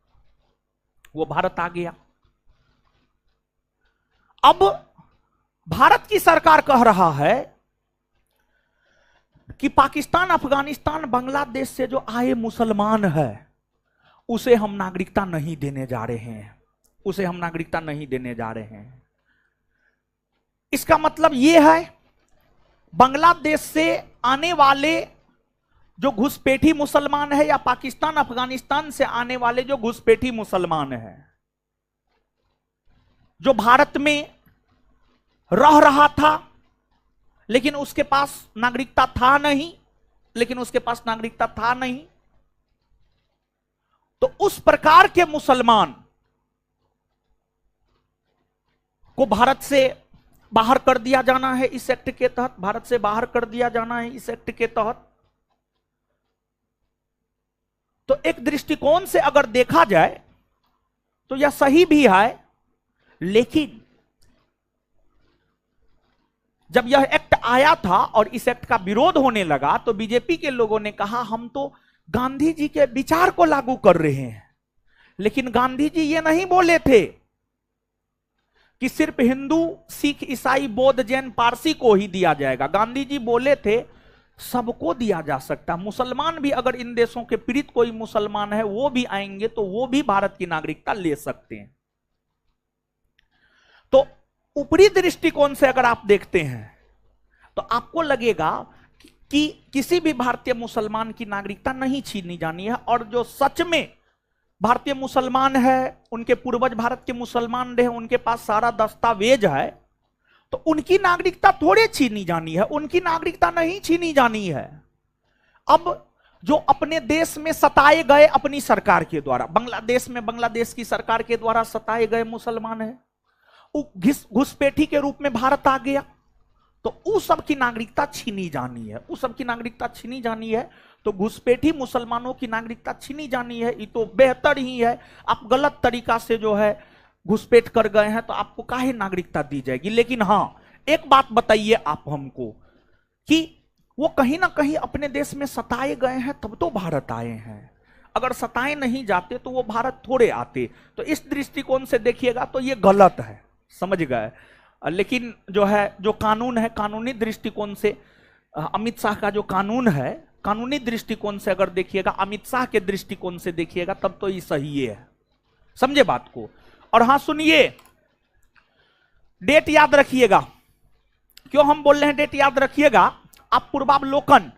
वो भारत आ गया। अब भारत की सरकार कह रहा है कि पाकिस्तान, अफगानिस्तान, बांग्लादेश से जो आए मुसलमान है उसे हम नागरिकता नहीं देने जा रहे हैं, उसे हम नागरिकता नहीं देने जा रहे हैं। इसका मतलब यह है बांग्लादेश से आने वाले जो घुसपैठी मुसलमान है, या पाकिस्तान, अफगानिस्तान से आने वाले जो घुसपैठी मुसलमान है, जो भारत में रह रहा था लेकिन उसके पास नागरिकता था नहीं, तो उस प्रकार के मुसलमान को भारत से बाहर कर दिया जाना है इस एक्ट के तहत, भारत से बाहर कर दिया जाना है इस एक्ट के तहत। तो एक दृष्टिकोण से अगर देखा जाए तो यह सही भी है। लेकिन जब यह एक्ट आया था और इस एक्ट का विरोध होने लगा तो बीजेपी के लोगों ने कहा हम तो गांधी जी के विचार को लागू कर रहे हैं। लेकिन गांधी जी ये नहीं बोले थे कि सिर्फ हिंदू, सिख, ईसाई, बौद्ध, जैन, पारसी को ही दिया जाएगा। गांधी जी बोले थे सबको दिया जा सकता। मुसलमान भी, अगर इन देशों के पीड़ित कोई मुसलमान है वो भी आएंगे तो वो भी भारत की नागरिकता ले सकते हैं। तो ऊपरी दृष्टिकोण से अगर आप देखते हैं तो आपको लगेगा कि किसी भी भारतीय मुसलमान की नागरिकता नहीं छीनी जानी है, और जो सच में भारतीय मुसलमान है, उनके पूर्वज भारत के मुसलमान रहे, उनके पास सारा दस्तावेज है, तो उनकी नागरिकता थोड़े छीनी जानी है, उनकी नागरिकता नहीं छीनी जानी है। अब जो अपने देश में सताए गए अपनी सरकार के द्वारा, बांग्लादेश में बांग्लादेश की सरकार के द्वारा सताए गए मुसलमान है, घुसपैठी के रूप में भारत आ गया, तो उस सब की नागरिकता छीनी जानी है, उस सब की नागरिकता छीनी जानी है। तो घुसपैठी मुसलमानों की नागरिकता छीनी जानी है, ये तो बेहतर ही है। आप गलत तरीका से जो है घुसपैठ कर गए हैं तो आपको काहे नागरिकता दी जाएगी। लेकिन हां, एक बात बताइए आप हमको कि वो कहीं ना कहीं अपने देश में सताए गए हैं तब तो भारत आए हैं। अगर सताए नहीं जाते तो वो भारत थोड़े आते। तो इस दृष्टिकोण से देखिएगा तो ये गलत है, समझ गए। लेकिन जो है, जो कानून है, कानूनी दृष्टिकोण से अमित शाह का जो कानून है, कानूनी दृष्टिकोण से अगर देखिएगा, अमित शाह के दृष्टिकोण से देखिएगा तब तो ये सही है। समझे बात को। और हां सुनिए, डेट याद रखिएगा। क्यों हम बोल रहे हैं डेट याद रखिएगा? आप पूर्वावलोकन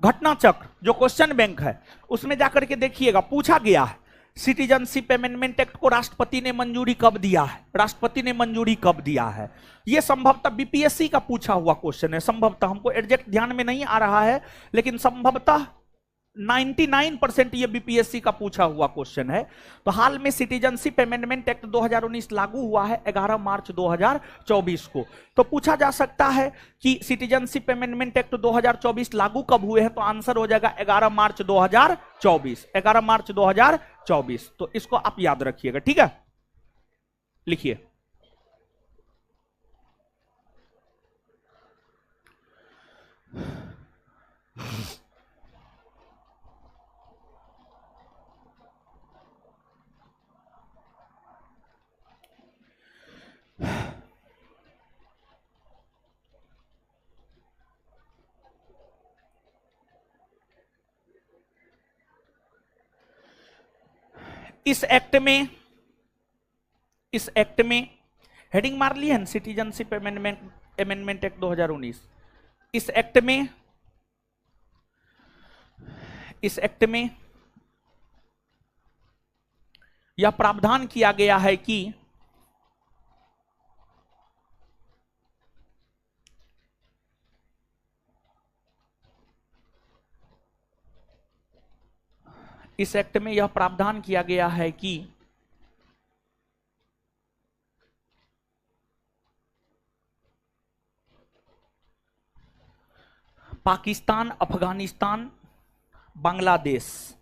घटना चक्र जो क्वेश्चन बैंक है उसमें जाकर के देखिएगा, पूछा गया है सिटीजनशिप अमेंडमेंट एक्ट को राष्ट्रपति ने मंजूरी कब दिया है, राष्ट्रपति ने मंजूरी कब दिया है। यह संभवतः बीपीएससी का पूछा हुआ क्वेश्चन है, संभवतः, हमको एग्जैक्ट ध्यान में नहीं आ रहा है, लेकिन संभवतः 99% ये बीपीएससी का पूछा हुआ क्वेश्चन है। तो हाल में सिटीजनशिप अमेंडमेंट एक्ट 2019 लागू हुआ है 11 मार्च 2024 को। तो पूछा जा सकता है कि सिटीजनशिप अमेंडमेंट एक्ट 2024 लागू कब हुए हैं, तो आंसर हो जाएगा 11 मार्च 2024। 11 मार्च 2024। तो इसको आप याद रखिएगा, ठीक है। लिखिए। इस एक्ट में हेडिंग मार ली है, सिटीजनशिप अमेंडमेंट एक्ट 2019। इस एक्ट में यह प्रावधान किया गया है कि इस एक्ट में यह प्रावधान किया गया है कि पाकिस्तान, अफगानिस्तान, बांग्लादेश,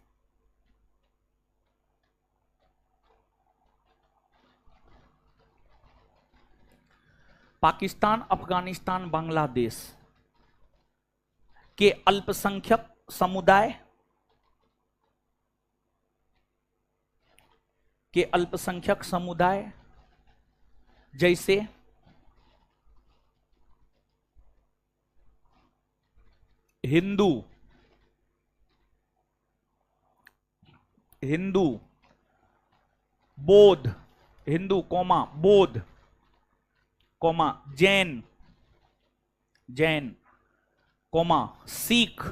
पाकिस्तान, अफगानिस्तान, बांग्लादेश के अल्पसंख्यक समुदाय जैसे हिंदू, बौद्ध, हिंदू कौमा बौद्ध comma Jain comma Sikh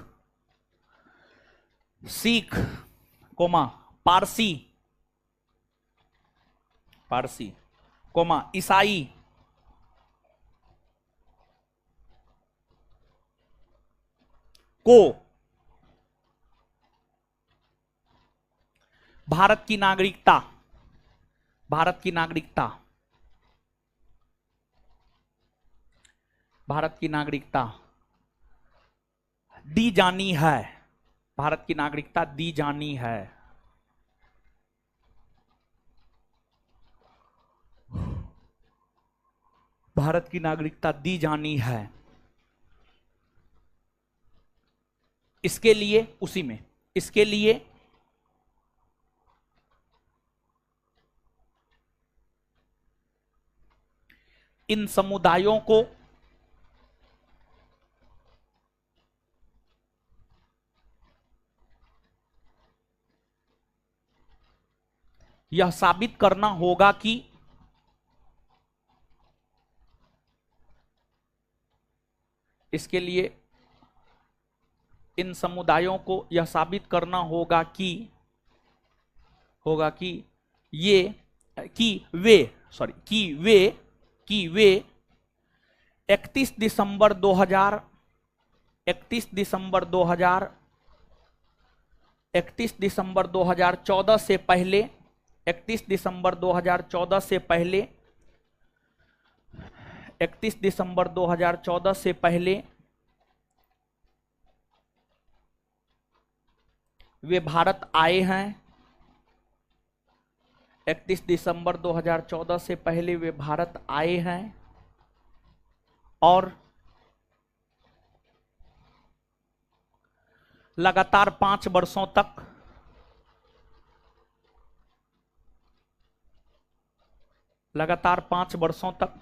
comma Parsi comma ईसाई को भारत की नागरिकता दी जानी है। भारत की नागरिकता दी जानी है। भारत की नागरिकता दी जानी है। इसके लिए इन समुदायों को यह साबित करना होगा कि इसके लिए इन समुदायों को यह साबित करना होगा कि वे 31 दिसंबर 2014 से पहले 31 दिसंबर 2014 से पहले वे भारत आए हैं। 31 दिसंबर 2014 से पहले वे भारत आए हैं और लगातार 5 वर्षों तक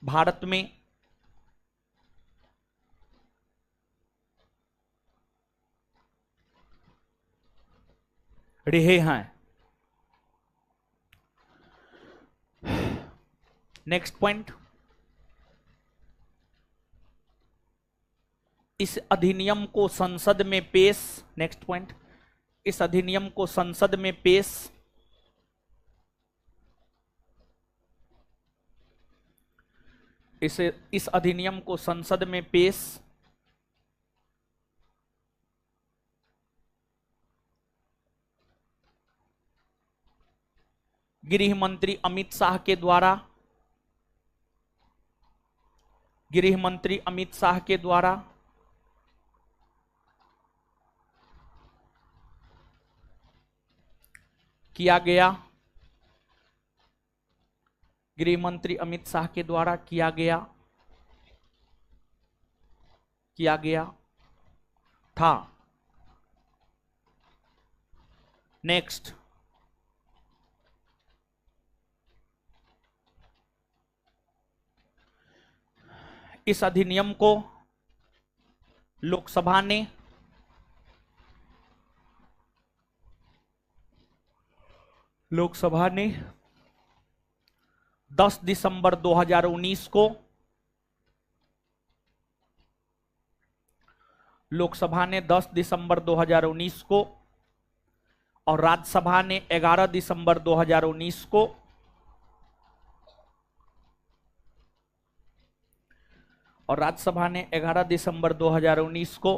भारत में रहे हैं। नेक्स्ट पॉइंट, इस अधिनियम को संसद में पेश इस अधिनियम को संसद में पेश इस अधिनियम को संसद में पेश गृह मंत्री अमित शाह के द्वारा, गृह मंत्री अमित शाह के द्वारा किया गया, गृह मंत्री अमित शाह के द्वारा किया गया था। नेक्स्ट, इस अधिनियम को लोकसभा ने लोकसभा ने 10 दिसंबर 2019 को, लोकसभा ने 10 दिसंबर 2019 को और राज्यसभा ने 11 दिसंबर 2019 को, और राज्यसभा ने 11 दिसंबर 2019 को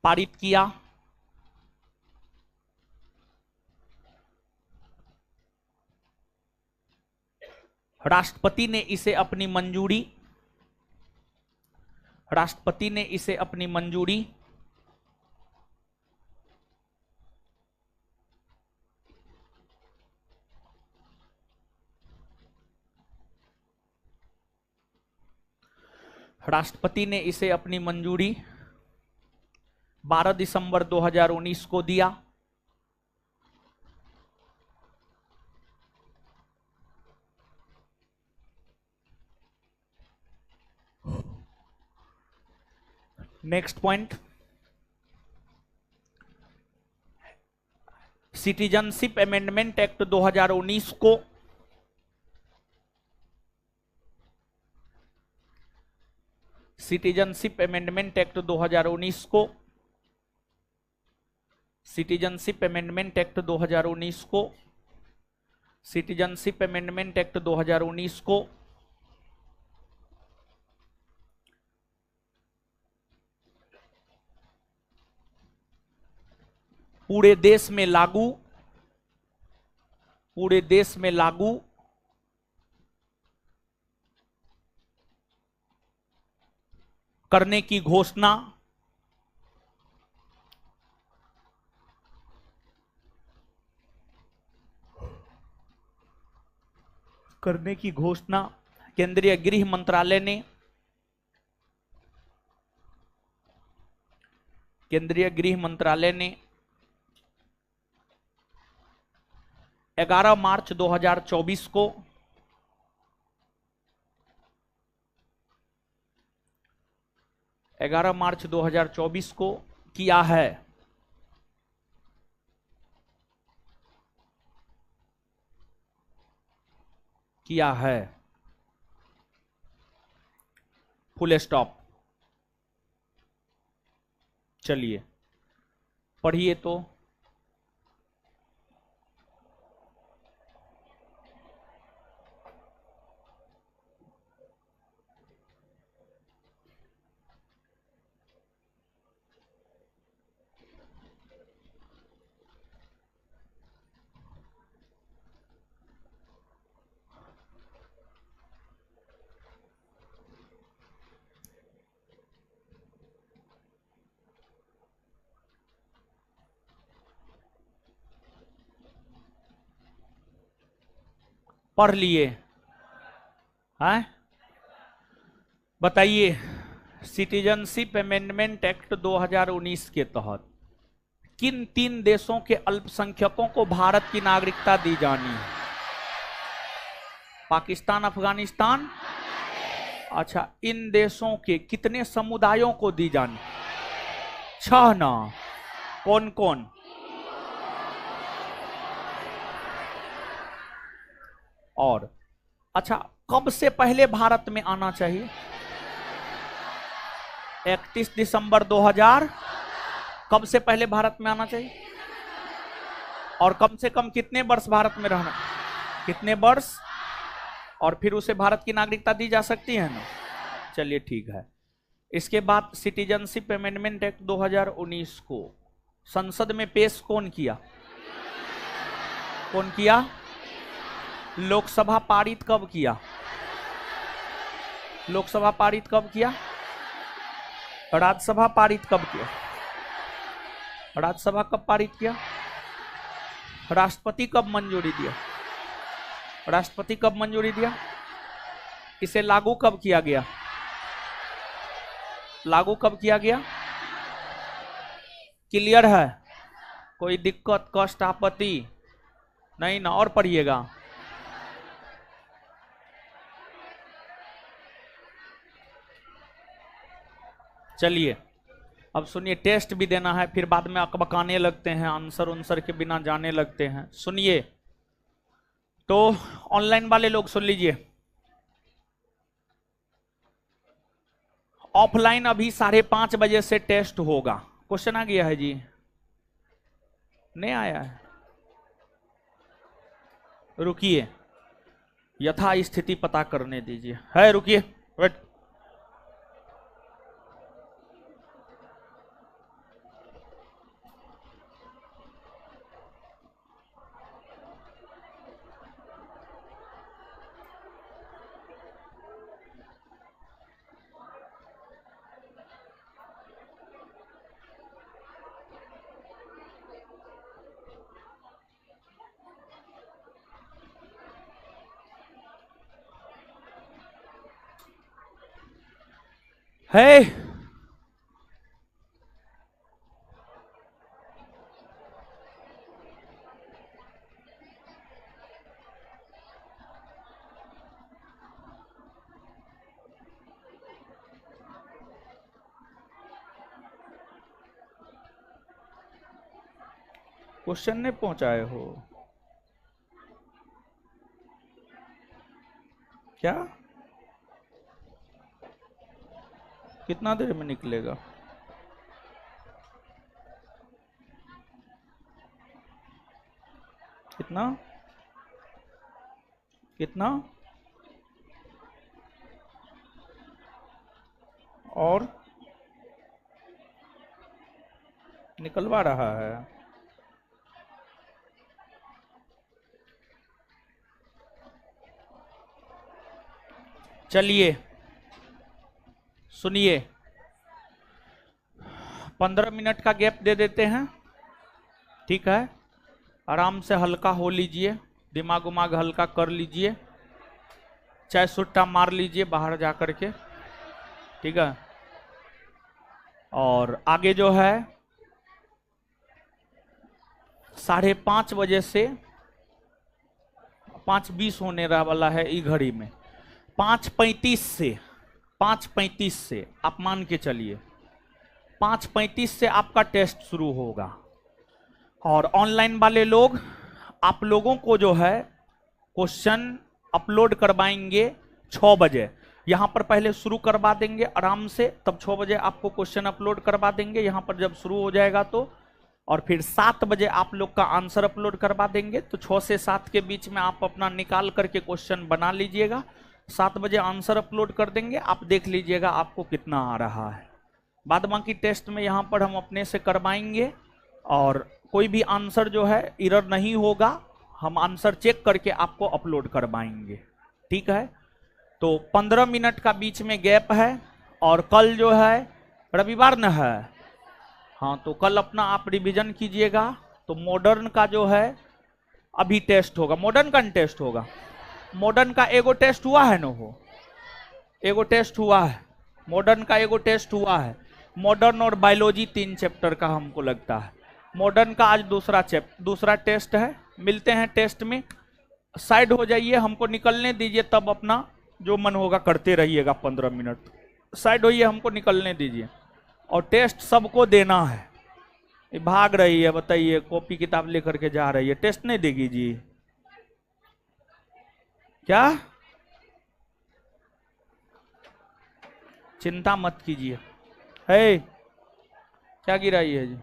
पारित किया। राष्ट्रपति ने इसे अपनी मंजूरी, राष्ट्रपति ने इसे अपनी मंजूरी राष्ट्रपति ने इसे अपनी मंजूरी 12 दिसंबर 2019 को दिया। Next point, citizenship amendment act 2019 को सिटीजनशिप अमेंडमेंट एक्ट 2019 को सिटीजनशिप अमेंडमेंट एक्ट 2019 को सिटीजनशिप अमेंडमेंट एक्ट 2019 को पूरे देश में लागू, पूरे देश में लागू करने की घोषणा केंद्रीय गृह मंत्रालय ने, केंद्रीय गृह मंत्रालय ने 11 मार्च 2024 को 11 मार्च 2024 को किया है। Full stop. चलिए पढ़िए तो। पढ़ लिए हैं? बताइए, सिटीजनशिप अमेंडमेंट एक्ट 2019 के तहत किन 3 देशों के अल्पसंख्यकों को भारत की नागरिकता दी जानी है? पाकिस्तान, अफगानिस्तान। अच्छा, इन देशों के कितने समुदायों को दी जानी? 6 ना? कौन कौन? और अच्छा, कब से पहले भारत में आना चाहिए? 31 दिसंबर 2000। कब से पहले भारत में आना चाहिए? और कम से कम कितने वर्ष भारत में रहना? कितने वर्ष? और फिर उसे भारत की नागरिकता दी जा सकती है ना? चलिए ठीक है। इसके बाद सिटीजनशिप अमेंडमेंट एक्ट 2019 को संसद में पेश कौन किया? कौन किया? लोकसभा पारित कब किया? लोकसभा पारित कब किया? राज्यसभा पारित कब किया? राज्यसभा कब पारित किया? राष्ट्रपति कब मंजूरी दिया? राष्ट्रपति कब मंजूरी दिया? इसे लागू कब किया गया? लागू कब किया गया? क्लियर है? कोई दिक्कत, कष्ट, आपत्ति नहीं ना? और पढ़िएगा। चलिए अब सुनिए, टेस्ट भी देना है, फिर बाद में अकबकाने लगते हैं, आंसर उनसर के बिना जाने लगते हैं। सुनिए, तो ऑनलाइन वाले लोग सुन लीजिए। ऑफलाइन अभी 5:30 बजे से टेस्ट होगा। क्वेश्चन आ गया है जी? नहीं आया है? रुकिए, यथा स्थिति पता करने दीजिए। है, रुकिए, वेट। है, क्वेश्चन नहीं पहुंचाए हो क्या? कितना देर में निकलेगा? कितना कितना? और निकलवा रहा है? चलिए सुनिए, 15 मिनट का गैप दे देते हैं, ठीक है? आराम से हल्का हो लीजिए, दिमाग उमाग हल्का कर लीजिए, चाहे सुट्टा मार लीजिए बाहर जा कर के, ठीक है? और आगे जो है 5:30 बजे से 5:20 होने वाला है ई घड़ी में। 5:35 से आप मान के चलिए, 5:35 से आपका टेस्ट शुरू होगा। और ऑनलाइन वाले लोग, आप लोगों को जो है क्वेश्चन अपलोड करवाएंगे 6 बजे। यहां पर पहले शुरू करवा देंगे आराम से, तब 6 बजे आपको क्वेश्चन अपलोड करवा देंगे यहां पर जब शुरू हो जाएगा तो। और फिर 7 बजे आप लोग का आंसर अपलोड करवा देंगे। तो 6 से 7 के बीच में आप अपना निकाल करके क्वेश्चन बना लीजिएगा। 7 बजे आंसर अपलोड कर देंगे, आप देख लीजिएगा आपको कितना आ रहा है। बाद बाकी टेस्ट में यहाँ पर हम अपने से करवाएंगे और कोई भी आंसर जो है एरर नहीं होगा, हम आंसर चेक करके आपको अपलोड करवाएंगे, ठीक है? तो 15 मिनट का बीच में गैप है। और कल जो है रविवार न है, हाँ, तो कल अपना आप रिवीजन कीजिएगा। तो मॉडर्न का जो है अभी टेस्ट होगा, मॉडर्न का टेस्ट होगा। मॉडर्न का एगो टेस्ट हुआ है न हो, एगो टेस्ट हुआ है, मॉडर्न का एगो टेस्ट हुआ है। मॉडर्न और बायोलॉजी 3 चैप्टर का हमको लगता है। मॉडर्न का आज दूसरा टेस्ट है। मिलते हैं टेस्ट में। साइड हो जाइए, हमको निकलने दीजिए, तब अपना जो मन होगा करते रहिएगा। 15 मिनट साइड होइए, हमको निकलने दीजिए। और टेस्ट सबको देना है। ये भाग रही है, बताइए, कॉपी किताब लेकर के जा रही है, टेस्ट नहीं देगी जी? क्या? चिंता मत कीजिए। है, क्या गिराई है जी?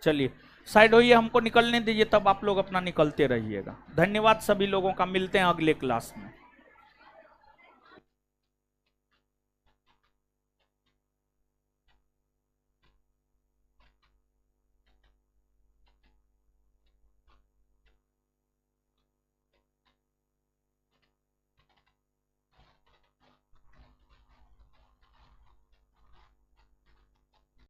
चलिए साइड होइए, हमको निकलने दीजिए, तब आप लोग अपना निकलते रहिएगा। धन्यवाद सभी लोगों का, मिलते हैं अगले क्लास में।